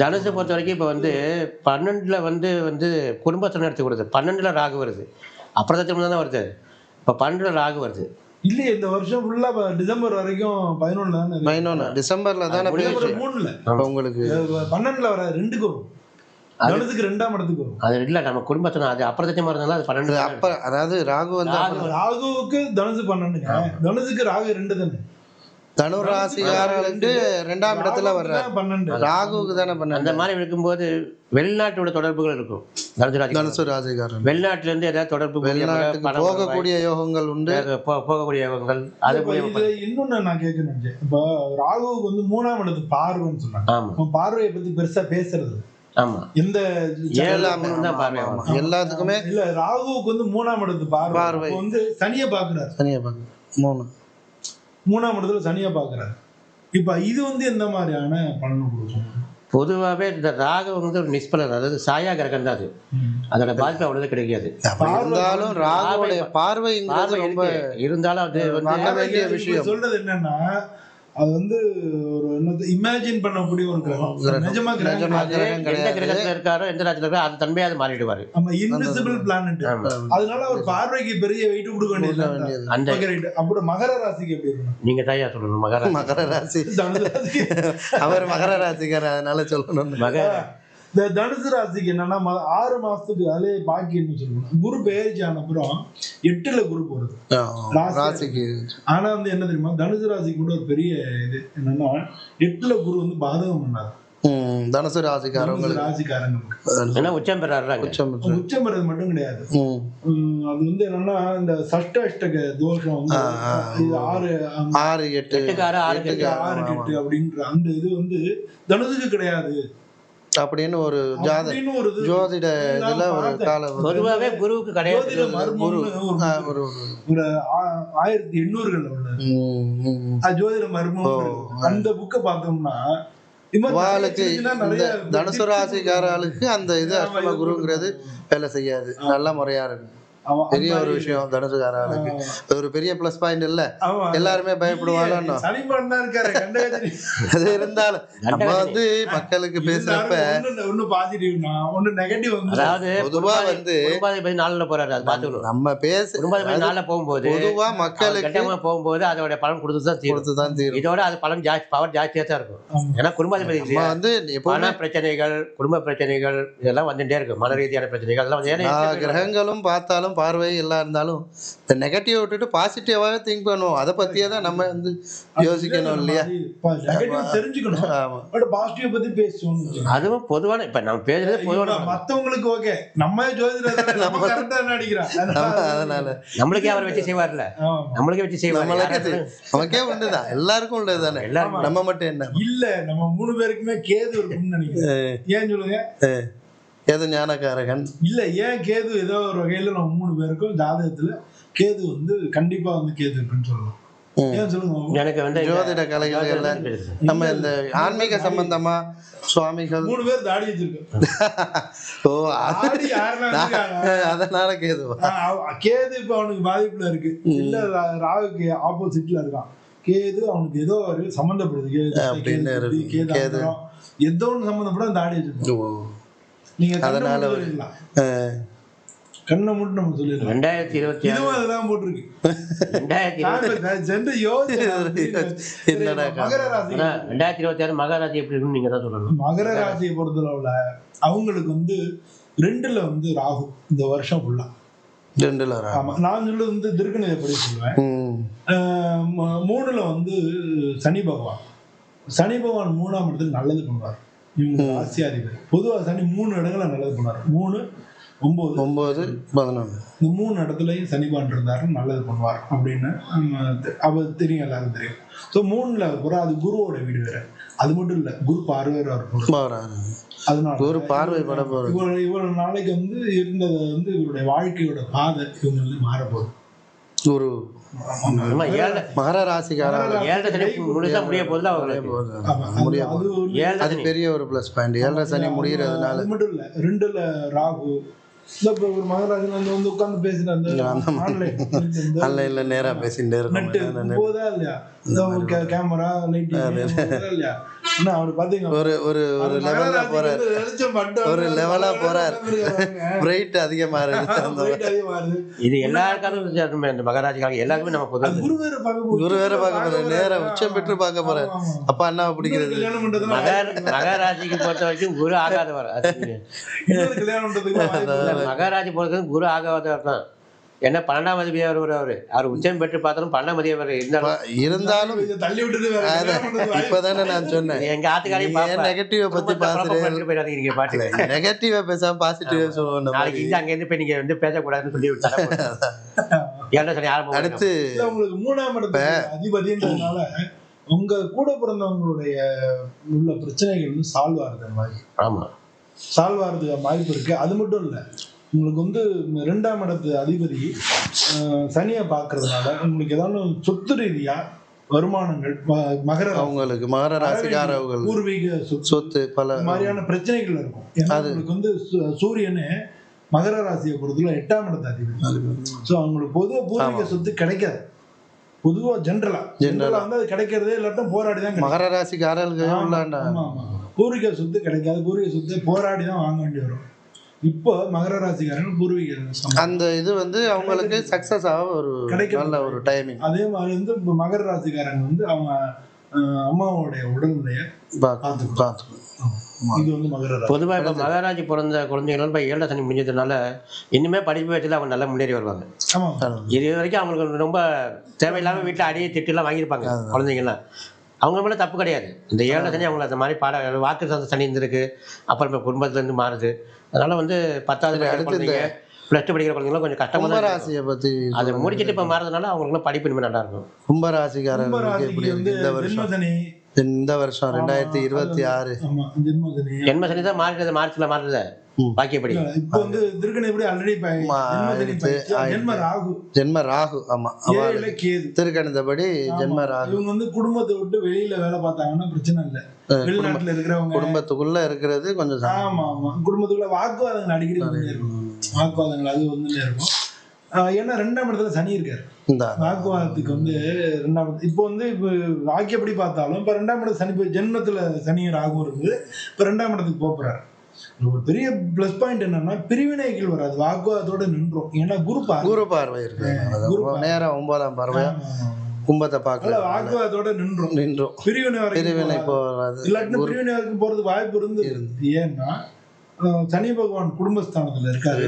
தனுசை பொறுத்த வரைக்கும் இப்போ வந்து 12ல் வந்து குடும்பத்தினர் எடுத்து கொடுது. 12ல் ராகு வருது, அப்புறத்துக்கு தான் வருது. இப்போ 12ல் ராகு வருது இல்லையே. இந்த வருஷம் ஃபுல்லா டிசம்பர் வரைக்கும் 11 டிசம்பர்ல தானே, 3ல உங்களுக்கு 12ல வர 2க்கு வரும். தனுசுக்கு 2ஆம் இடத்துக்கு வரும். அது இல்ல, நம்ம குடும்பத்தினர் அது அப்புறத்துக்கு இருந்தாலும் அது 12. அப்ப அதாவது ராகு வந்து ராகுவுக்கு தனுசு 12ங்க, தனுசுக்கு ராகு 2 தானே. தனு ராசிக்காரர்களுக்கு 2ஆம் இடத்துல வர்ற 12, ராகுவுக்கு தானே 12. அந்த மாதிரி இருக்கும்போது வெளிநாட்டோட தொடர்புகள் இருக்கும். தனுசு ராசிக்காரன் வெளிநாட்டுல இருந்து ஏதாவது தொடர்பு, வெளிநாட்டுக்கு போகக்கூடிய யோகங்கள் உண்டு, போகக்கூடிய யோகங்கள். அது இன்னொன்னு நான் கேட்கணும், இப்போ ராகுவுக்கு வந்து 3ஆம் இடத்து பார்வைன்னு சொன்னாங்க. ஆமா, பார்வையை பத்தி பெருசா பேசுறது. ஆமா, இந்த 7ஆம் தான் பார்வை எல்லாத்துக்குமே இல்ல. ராகுவுக்கு வந்து 3ஆம் இடத்து பார்வை வந்து சனியை பாக்குறாரு. 3ஆம் இடத்துல சனியை பாக்குறாரு. இப்ப இது வந்து எந்த மாதிரியான பலனை கொடுக்கும்? பொதுவாகவே இந்த ராகு வந்து ஒரு நிஷ்பலன், அதாவது சாயா கிரகம் தான். அது அதோட பாதிப்பு அவ்வளவு கிடைக்காது. இருந்தாலும் ராகுவோட பார்வை இருந்தாலும் அது வந்து விஷயம் சொல்றது என்னன்னா, அது வந்து ஒரு இமேஜின் பண்ணக்கூடிய ஒரு கிரகம். நிஜமா எந்த கிரகத்துல இருக்காரோ, எந்த ராஜ்யத்துல இருக்காரோ அது தன்மையா அது மாறிடுவாரு. ஆமா, இன்விசிபிள் பிளானட். அதனால ஒரு பார்வைக்கு பெரிய வெயிட் கொடுக்க வேண்டியது. அப்புறம் மகர ராசிக்கு எப்படி இருக்கும்? நீங்க தாயா சொல்லணும். மகர ராசி அவர் மகர ராசிக்காரர், அதனால சொல்லணும். இந்த தனுசு ராசிக்கு என்னன்னா 6 மாசத்துக்கு அதே பாக்கியம்னு சொல்லணும். குரு பெயர்ச்சி ஆன அப்புறம் 8ல குரு போறது ராசிக்கு. ஆனா வந்து என்ன தெரியுமா, தனுசு ராசிக்கு கூட ஒரு பெரிய இது என்னன்னா 8ல குரு வந்து பாதகம் பண்ணாரு தனுசு ராசிக்காரங்களுக்கு. உச்சம் பெறாரு. உச்சம் பெறது மட்டும் கிடையாது, அது வந்து என்னன்னா இந்த சஷ்டாஷ்டக தோஷம் வந்து 6 8 அப்படின்ற அந்த இது வந்து தனுசுக்கு கிடையாது அப்படின்னு ஒரு ஜோதிட இதுல ஒரு கால பொதுவாகவே குருவுக்கு கிடையாது. ஒரு 1800கள் உள்ளது ஜோதிட மர்மம். அந்த புக்கை பார்த்தோம்னா தனுசு ராசிக்காரர்களுக்கு அந்த இது அஷ்டம குருங்கிறது வேலை செய்யாது, நல்ல முறையா இருக்கு. பெரிய ஒரு விஷயம் தனுசுக்காரர்களுக்கு, ஒரு பெரிய பிளஸ் பாயிண்ட் இல்ல. எல்லாருமே பயப்படுவாங்க. அது இருந்தாலும் நம்ம வந்து மக்களுக்கு பேசுறப்ப பொதுவா வந்து நம்ம போகும்போது பொதுவா மக்களுக்கு போகும்போது அதோட பலன் கொடுத்துதான் தீரும். இதோட அது பலன் பவர் ஜாஸ்தியா தான் இருக்கும். ஏன்னா குடும்பாதிபதி வந்து பண பிரச்சனைகள், குடும்ப பிரச்சனைகள் இதெல்லாம் வந்துட்டே இருக்கு. மன ரீதியான பிரச்சனைகள் எல்லாம் கிரகங்களும் பார்த்தாலும் பார்வை எல்லாம் இருந்தாலும் இந்த நெகட்டிவ் விட்டுட்டு பாசிட்டிவாவே திங்க் பண்ணுவோம். அதை பத்தியே தான் நம்ம வந்து யோசிக்கணும் இல்லையா? தெரிஞ்சுக்கணும். பாசிட்டிவ் பத்தி பேசுவோம். அதுவும் பொதுவான இப்ப நம்ம பேசுறது பொதுவான மத்தவங்களுக்கு ஓகே, நம்ம ஜோதிடர் நம்ம கரெக்ட்டா நடிக்கிறோம். அதனால நம்மளுக்கே அவர் வச்சு செய்வார்ல, நம்மளுக்கே வச்சு செய்வார். நமக்கே உண்டுதான், எல்லாருக்கும் உள்ளதுதானே. எல்லாரும் நம்ம மட்டும் என்ன இல்ல, நம்ம 3 பேருக்குமே கேது இருக்கும்னு நினைக்கிறேன். ஏன் சொல்லுங்க? கேது ஞானகாரகன் இல்ல, ஏன் கேது ஏதோ ஒரு வகையில நம்ம 3 பேருக்கும் ஜாதகத்துல கேது வந்து கண்டிப்பா வந்து கேது இருக்குன்னு சொல்லலாம். ஏன் சொல்லுங்க? எனக்கு வந்து ஜோதிட கலைகள் நம்ம இந்த ஆன்மீக சம்பந்தமா சுவாமிகள் 3 பேர் தாடி வச்சிருக்கோம். ஓ, அதனால கேது இப்ப அவனுக்கு பாதிப்புல இருக்கு. இல்ல, ராகுக்கு ஆப்போசிட்ல இருக்கான் கேது. அவனுக்கு ஏதோ ஒரு சம்பந்தப்படுது கேது ஏதோ ஒண்ணு சம்பந்தப்பட தாடி வச்சிருக்கோம். நீங்க அதனால கண்ணை மட்டும் நம்ம சொல்லிடலாம். 2026 அதெல்லாம் போட்டிருக்கு. மகர ராசி எப்படி இருக்குன்னு நீங்க தான் சொல்லணும். மகர ராசியை பொறுத்தளவுல அவங்களுக்கு வந்து 2ல வந்து ராகு இந்த வருஷம் ஃபுல்லா. 2ல ஆமா, நான் சொல்றது வந்து திருக்கணித எப்படி சொல்லுவேன். 3ல வந்து சனி பகவான். சனி பகவான் 3ஆம் இடத்துல நல்லது பண்ணுவார். இவங்க ராசியாதிபதி. பொதுவாக சனி 3 இடங்களை நல்லது பண்ணாரு. 3, 9, 11 இந்த 3 இடத்துலயும் சனிபான் இருந்தாரு நல்லது பண்ணுவார் அப்படின்னு அவர் தெரியும், எல்லாரும் தெரியும். ஸோ 3ல போற அது குருவோட வீடு வேற. அது மட்டும் இல்ல, குரு பார்வை. அதனால குரு பார்வை பட போற இவ்வளவு நாளைக்கு வந்து இருந்தது வந்து இவருடைய வாழ்க்கையோட பாதை இவங்க வந்து மாற போகுது. குரு மகர ராசிக்காரர்கள் அது பெரிய ஒரு பிளஸ் பாயிண்ட். 7 சனி முடியறதுனால. அது மட்டும் இல்ல, 2ல ராகு. ஒரு மகராஜன் வந்து உட்கார்ந்து பேசுறாங்க ஆன்லைன்ல நேரா பேசிட்டே இருக்கோம். போதா இல்லையா கேமரா லைட் இல்லையா? அவரு பாத்தீங்க ஒரு லெவல்ல போறாரு, ஒரு லெவலா போறாரு. பிரைட் அதிகமா இருக்கு. இது எல்லாருக்கும் இந்த மகராஜிக்காக எல்லாருமே நம்ம குரு வேற பார்க்க போறாரு. நேரா உச்சம் பெற்று பார்க்க போறாரு. அப்பா என்ன பிடிக்கிறது? மகராஜிக்கு பொறுத்த வரைக்கும் குரு ஆகாதவர். மகராஜி பொறுத்தவரைக்கும் குரு ஆகாதவர் தான். என்ன 12ஆம் அதிபதியா வருவாரு. அவர் உச்சம் பெற்று பார்த்தாலும் 12ஆம் அதிபதி இருந்தாலும் தள்ளி விட்டு. இப்பதானே நான் சொன்னேன், எங்க ஆத்துக்காரையும் நெகட்டிவ பத்தி பாத்துறீங்க. பாட்டு நெகட்டிவா பேசாம பாசிட்டிவா சொல்லுவோம். நாளைக்கு அங்க இருந்து போய் நீங்க வந்து பேசக்கூடாதுன்னு சொல்லி விட்டாங்க. அடுத்து உங்களுக்கு 3ஆம் இடத்துல அதிபதின்றதுனால உங்க கூட பிறந்தவங்களுடைய உள்ள பிரச்சனைகள் வந்து சால்வ் ஆகுது மாதிரி. ஆமா, சால்வ் ஆகிறதுக்கு வாய்ப்பு இருக்கு. அது மட்டும் இல்லை, உங்களுக்கு வந்து 2ஆம் இடத்து அதிபதி சனியை பார்க்கறதுனால உங்களுக்கு ஏதாவது சொத்து ரீதியா வருமானங்கள் அவங்களுக்கு மகர ராசிக்காரர்கள் பூர்வீக சொத்து பல மாதிரியான பிரச்சனைகள் இருக்கும். உங்களுக்கு வந்து சூரியனே மகர ராசியை பொறுத்தவரை 8ஆம் இடத்து அதிபதி. ஸோ அவங்களுக்கு பொதுவாக பூர்வீக சொத்து கிடைக்காது. பொதுவா ஜென்ரலா வந்து அது கிடைக்கிறதே இல்லாட்டும் போராடி தான். மகர ராசிக்காரர்கள் பூர்வீக சொத்து கிடைக்காது. பூர்வீக சொத்தை போராடி தான் வாங்க வேண்டி வரும். இப்போ மகர ராசிக்காரர்கள் பூர்வீக அந்த இது வந்து அவங்களுக்கு சக்சஸ் ஆக ஒரு நல்ல ஒரு டைமிங். அதே மாதிரி வந்து இப்போ மகர ராசிக்காரங்க வந்து அவங்க அம்மாவோடைய உடல்நிலையை பார்த்துக்கணும். இது வந்து மகர ராசி. பொதுவாக இப்போ மகராஜி பிறந்த குழந்தைங்களும் இப்போ 7 சனி முடிஞ்சதுனால இன்னுமே படிப்பு வயசுல அவங்க நல்லா முன்னேறி வருவாங்க. ஆமா இது வரைக்கும் அவங்களுக்கு ரொம்ப தேவையில்லாமல் வீட்டில் அடியை திட்டுலாம் வாங்கியிருப்பாங்க குழந்தைங்கலாம். அவங்க மேலே தப்பு கிடையாது. இந்த 7 சனி அவங்களை அந்த மாதிரி வாக்கு சார்ந்த சனி இருந்திருக்கு. அப்புறம் இப்போ குடும்பத்துலேருந்து மாறுது. அதனால் வந்து 10வது படிக்கிற குழந்தைங்க +2 படிக்கிற குழந்தைங்களும் கொஞ்சம் கஷ்டமாக தான் கும்பராசியை பற்றி அதை முடிச்சுட்டு இப்போ மாறதுனால அவங்களுக்குலாம் படிப்பு இனிமேல் நல்லா இருக்கும். கும்பராசிக்காரர்களுக்கு எப்படி வந்து இருக்கு இந்த வருஷம்? ஜென்மசனி இந்த வருஷம் 2026 ஆமா ஜென்மசனி ஜென்ம சனி தான் மாறிடுது, மார்ச்சில் மாறுது பாக்கியப்படி. இப்போ வந்து திருக்கணிப்படி ஆல்ரெடி ஜென்ம ராகு ஜென்ம ராகு. ஆமா, ஏழுல கேது. திருக்கணிதப்படி ஜென்ம ராகு. இவங்க வந்து குடும்பத்தை விட்டு வெளியில வேலை பார்த்தாங்கன்னா பிரச்சனை இல்லை. வெளிநாட்டுல இருக்கிறவங்க குடும்பத்துக்குள்ள இருக்கிறது கொஞ்சம் ஆமா ஆமா குடும்பத்துக்குள்ள வாக்குவாதங்கள் அடிக்கடி வந்துட்டே இருக்கும். வாக்குவாதங்கள் அது வந்துட்டே இருக்கும். ஏன்னா 2ஆம் இடத்துல சனி இருக்காரு. வாக்குவாதத்துக்கு வந்து 2ஆம் இடத்துல இப்போ வந்து இப்போ வாக்கியப்படி பார்த்தாலும் இப்போ 2ஆம் இடத்துல சனி போய் ஜென்மத்துல சனியும் ராகும் இருக்குது. இப்போ 2ஆம் இடத்துக்கு போறாரு. ஒரு பெரிய பிளஸ் பாயிண்ட் என்னன்னா பிரிவினைகள் வராது, வாக்குவாதத்தோட நின்றோம். ஏன்னா குரு பார்வை இருக்கு. நேரம் 9ஆம் பார்வையா கும்பத்தை பார்க்கல, வாக்குவாதத்தோட நின்றோம். பிரிவினை போகாது. இல்லாட்டி பிரிவினை வரைக்கும் போறதுக்கு வாய்ப்பு இருந்து. ஏன்னா சனி பகவான் குடும்பஸ்தானத்துல இருக்காரு.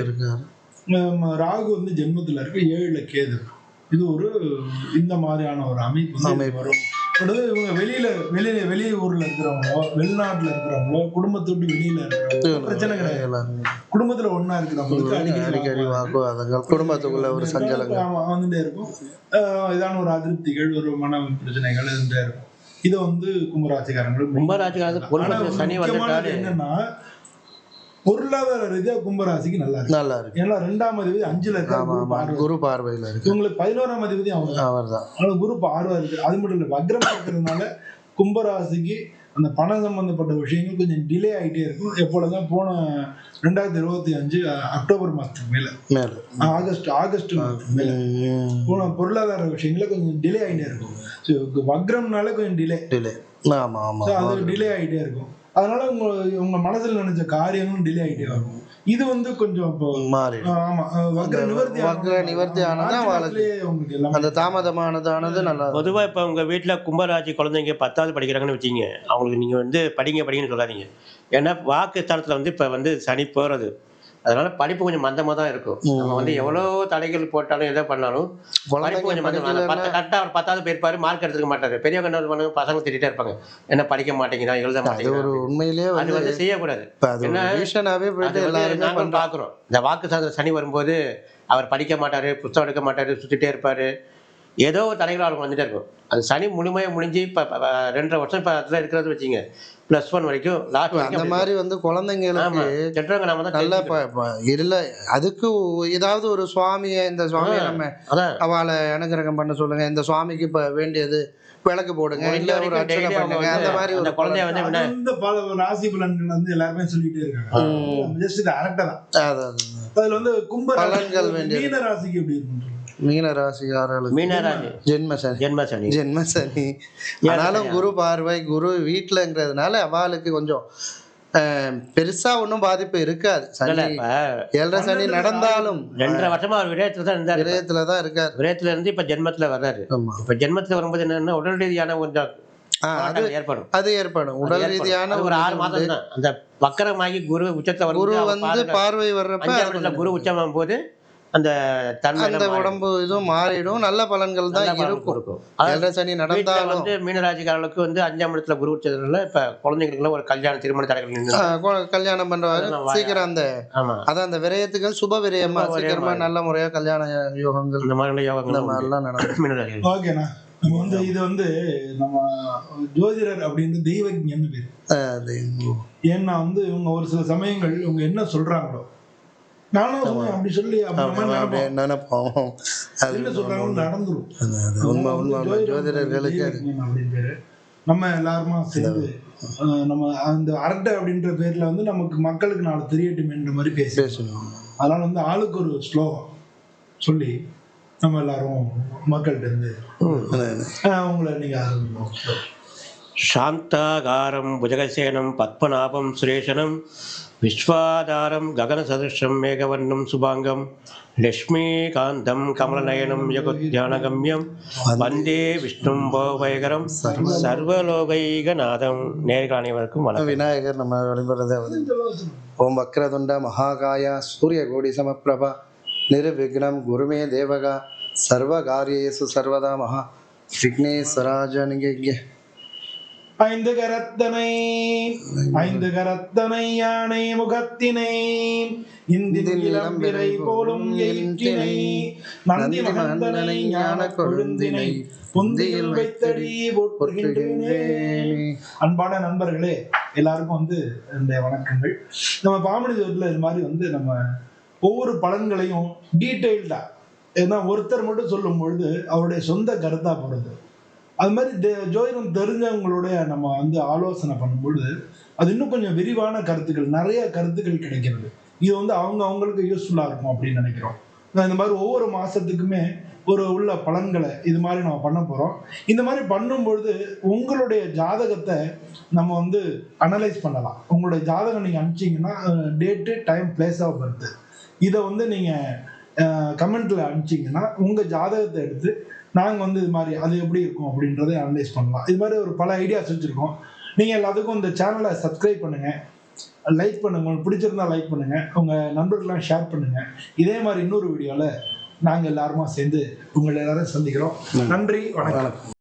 ராகு வந்து ஜென்மத்துல இருக்கு, 7ல கேது. இது ஒரு இந்த மாதிரியான ஒரு அமைப்பு வரும். இவங்க வெளியூர்ல இருக்கிறவங்களோ வெளிநாட்டுல இருக்கிறவங்களோ குடும்பத்தை விட்டு வெளியில இருக்கிறவங்க பிரச்சனை கிடையாது. குடும்பத்துல ஒன்னா இருக்கிறவங்களுக்கு அடிக்கடி வாக்குவாதங்கள், குடும்பத்துக்குள்ள ஒரு சஞ்சலங்கள் வந்துட்டே இருக்கும். இதான ஒரு அதிருப்திகள், ஒரு மன பிரச்சனைகள் இருந்துட்டே இருக்கும். இதை வந்து கும்பராசிக்காரங்களுக்கு என்னன்னா பொருளாதார ரீதியா கும்பராசிக்கு நல்லா இருக்கு. ஏன்னா 2ஆம் அதிபதி 5ல இருக்க, குரு பார்வையில இருக்கு. இவங்களுக்கு 11ஆம் அதிபதி அவர்தான். குரு பார்வை இருக்கு. அது மட்டும் இல்ல வக்ரமா இருக்கிறதுனால கும்பராசிக்கு அந்த பணம் சம்பந்தப்பட்ட விஷயங்கள் கொஞ்சம் டிலே ஆகிட்டே இருக்கும். எப்பொழுதுதான் போன 2025 அக்டோபர் மாசத்துக்கு மேல ஆகஸ்ட் மாசத்துக்கு மேல போன பொருளாதார விஷயங்கள கொஞ்சம் டிலே ஆகிட்டே இருக்கும். வக்ரம்னால கொஞ்சம் டிலே அது டிலே ஆகிட்டே இருக்கும். அதனால உங்க மனசுல நினைச்ச காரியங்களும் டிலே ஆகிட்டே வரும். இது வந்து கொஞ்சம் நிவர்த்தி அந்த தாமதமானதானது நல்லா. பொதுவா இப்ப உங்க வீட்டுல கும்பராசி குழந்தைங்க 10வது படிக்கிறாங்கன்னு வச்சீங்க, அவங்களுக்கு நீங்க வந்து படிங்கன்னு சொல்லாதீங்க. ஏன்னா வாக்கு ஸ்தானத்துல வந்து இப்ப வந்து சனி போறது, அதனால படிப்பு கொஞ்சம் மந்தமா தான் இருக்கும். நம்ம வந்து எவ்வளவு தடைகள் போட்டாலும் எதை பண்ணாலும் படிப்பு கொஞ்சம் கரெக்டா ஒரு 10வது போயிருப்பாரு, மார்க் எடுத்துக்க மாட்டாரு. பெரிய கண்ணு பண்ண பசங்க திட்டே இருப்பாங்க, என்ன படிக்க மாட்டேங்கிறா, எழுத மாட்டேங்கிறா. உண்மையிலேயே அது வந்து செய்யக்கூடாது. நாங்களும் பாக்குறோம், இந்த வாக்கு சாதன சனி வரும்போது அவர் படிக்க மாட்டாரு, புத்தகம் எடுக்க மாட்டாரு, சுத்திட்டே இருப்பாரு. ஏதோ ஒரு தடைகள் அவங்களுக்கு வந்துட்டே இருக்கும். அது சனி முழுமையாக முடிஞ்சு இப்போ 2.5 வருஷம் இப்போ அதில் இருக்கிறது வச்சிங்க, +1 வரைக்கும் லாஸ்ட் அந்த மாதிரி வந்து குழந்தைங்களுக்கு சென்றவங்க நம்ம தான் நல்லா இல்லை. அதுக்கு ஏதாவது ஒரு சுவாமியை, இந்த சுவாமியை நம்ம அவளை அனுகிரகம் பண்ண சொல்லுங்க, இந்த சுவாமிக்கு இப்போ வேண்டியது விளக்கு போடுங்க, இல்ல ஒரு அர்ச்சனை பண்ணுங்க, அந்த மாதிரி ஒரு குழந்தைய வந்து இந்த ராசி பலன்கள் வந்து எல்லாருமே சொல்லிட்டே இருக்காங்க. ஜஸ்ட் இது அரட்டை தான். அதுல வந்து கும்ப பலன்கள் வேண்டிய மீன ராசிக்கு எப்படி இருக்கும்? மீனராசிக்காரர்களுக்கு ஜென்மசனி. ஆனாலும் குரு பார்வை, குரு வீட்டுலங்கிறதுனால அவளுக்கு கொஞ்சம் பெருசா ஒன்றும் பாதிப்பு இருக்காது. 7 சனி நடந்தாலும் 2.5 வருஷமா அவர் விரயத்துல தான் இருக்காரு. விரயத்துல இருந்து இப்ப ஜென்மத்துல வர்றாரு. இப்ப ஜென்மத்துல வரும்போது என்னன்னா உடல் ரீதியான கொஞ்சம் அது ஏற்படும். உடல் ரீதியான ஒரு 6 மாதம் தான். அந்த வக்கரமாகி குரு உச்சத்தை குரு வந்து பார்வை வர்றப்ப குரு உச்சம் போது அந்த உடம்பு இதுவும் மாறிடும். நல்ல பலன்கள் தான் இருக்கும். 7 சனி நடந்தாலும் வந்து மீனராசிக்காரர்களுக்கு வந்து 5ஆம் இடத்துல குரு உச்சதுனால இப்ப குழந்தைங்களுக்கு ஒரு கல்யாண திருமண தடைகள், கல்யாணம் பண்றவாரு சீக்கிரம் அந்த விரயத்துக்கு சுப விரயமா சீக்கிரமா நல்ல முறையா கல்யாண யோகங்கள், இந்த மாதிரி யோகங்கள் நடக்கும் மீனராசி. ஓகேண்ணா, நம்ம வந்து இது வந்து நம்ம ஜோதிடர் அப்படின்னு தெய்வஜ்ஞன்னு பேரு. ஏன்னா வந்து இவங்க ஒரு சில சமயங்கள் இவங்க என்ன சொல்றாங்களோ நானும் அப்படி சொல்லி நினைப்போம், என்ன சொல்றாங்கன்னு நடந்துரும். ஜோதிடர்களுக்கு அப்படின்னு பேரு. நம்ம எல்லாருமா சேர்ந்து நம்ம அந்த அரட்டை அப்படின்ற பேர்ல வந்து நமக்கு மக்களுக்கு 4 தெரியட்டுமேன்ற மாதிரி பேசணும். அதனால வந்து ஆளுக்கு ஒரு ஸ்லோகம் சொல்லி நம்ம எல்லாரும் மக்கள்கிட்ட இருந்து உங்களை நீங்க சாந்தாகாரம் புஜகசேனம் பத்மநாபம் சுரேஷனம் விஸ்வாதாரம் ககனசதிருஷம் மேகவர்ணம் சுபாங்கம் லக்ஷ்மீகாந்தம் கமலநயனம் யகுத்யானகம்யம் வந்தே விஷ்ணும் போவைகரம் சர்வலோகைகநாதம். நேர்கள் அனைவருக்கும் வணக்கம். விநாயகர் நம்ம வழிபடுறது ஓம் வக்ரதுண்ட மகாகாயா சூரிய கோடி சமப்பிரபா நிர்விக்னம் குருமே தேவகா சர்வகாரியேசு சர்வதா மகா விக்னேஸ்வராஜனிக. ஐந்து கரத்தனை யானை முகத்தினை இந்தின் இளம்பிறை போலும் எயிற்றினை நந்தி மகந்தனை ஞான கொழுந்தினை புந்தியில் வைத்தடி போற்றுகின்றேனே. அன்பான நண்பர்களே, எல்லாருக்கும் இந்த வணக்கங்கள். நம்ம பாமணி ஜோதிடத்துல இது மாதிரி நம்ம ஒவ்வொரு பலன்களையும் டீட்டெயில்டா, ஏன்னா ஒருத்தர் மட்டும் சொல்லும் பொழுது அவருடைய சொந்த கருத்தா போறது. அது மாதிரி ஜோதிடம் தெரிஞ்சவங்களுடைய நம்ம ஆலோசனை பண்ணும்பொழுது அது இன்னும் கொஞ்சம் விரிவான கருத்துக்கள், நிறைய கருத்துக்கள் கிடைக்கிறது. இது அவங்களுக்கு யூஸ்ஃபுல்லாக இருக்கும் அப்படின்னு நினைக்கிறோம். இந்த மாதிரி ஒவ்வொரு மாதத்துக்குமே உள்ள பலன்களை இது மாதிரி நம்ம பண்ண போகிறோம். இந்த மாதிரி பண்ணும்பொழுது உங்களுடைய ஜாதகத்தை நம்ம அனலைஸ் பண்ணலாம். உங்களுடைய ஜாதகம் நீங்கள் அனுப்பிச்சிங்கன்னா date, time, place of birth இதை நீங்கள் கமெண்ட்டில் அனுப்பிச்சிங்கன்னா உங்கள் ஜாதகத்தை எடுத்து நாங்கள் இது மாதிரி அது எப்படி இருக்கும் அப்படின்றத அனலைஸ் பண்ணலாம். இது மாதிரி பல ஐடியாஸ் வச்சுருக்கோம். நீங்கள் எல்லாத்துக்கும் இந்த சேனலை சப்ஸ்கிரைப் பண்ணுங்கள், லைக் பண்ணுங்கள், உங்களுக்கு பிடிச்சிருந்தா லைக் பண்ணுங்கள், உங்கள் நண்பர்கள்லாம் ஷேர் பண்ணுங்கள். இதே மாதிரி இன்னொரு வீடியோவில் நாங்கள் எல்லாருமா சேர்ந்து உங்களை எல்லாரும் சந்திக்கிறோம். நன்றி, வணக்கம்.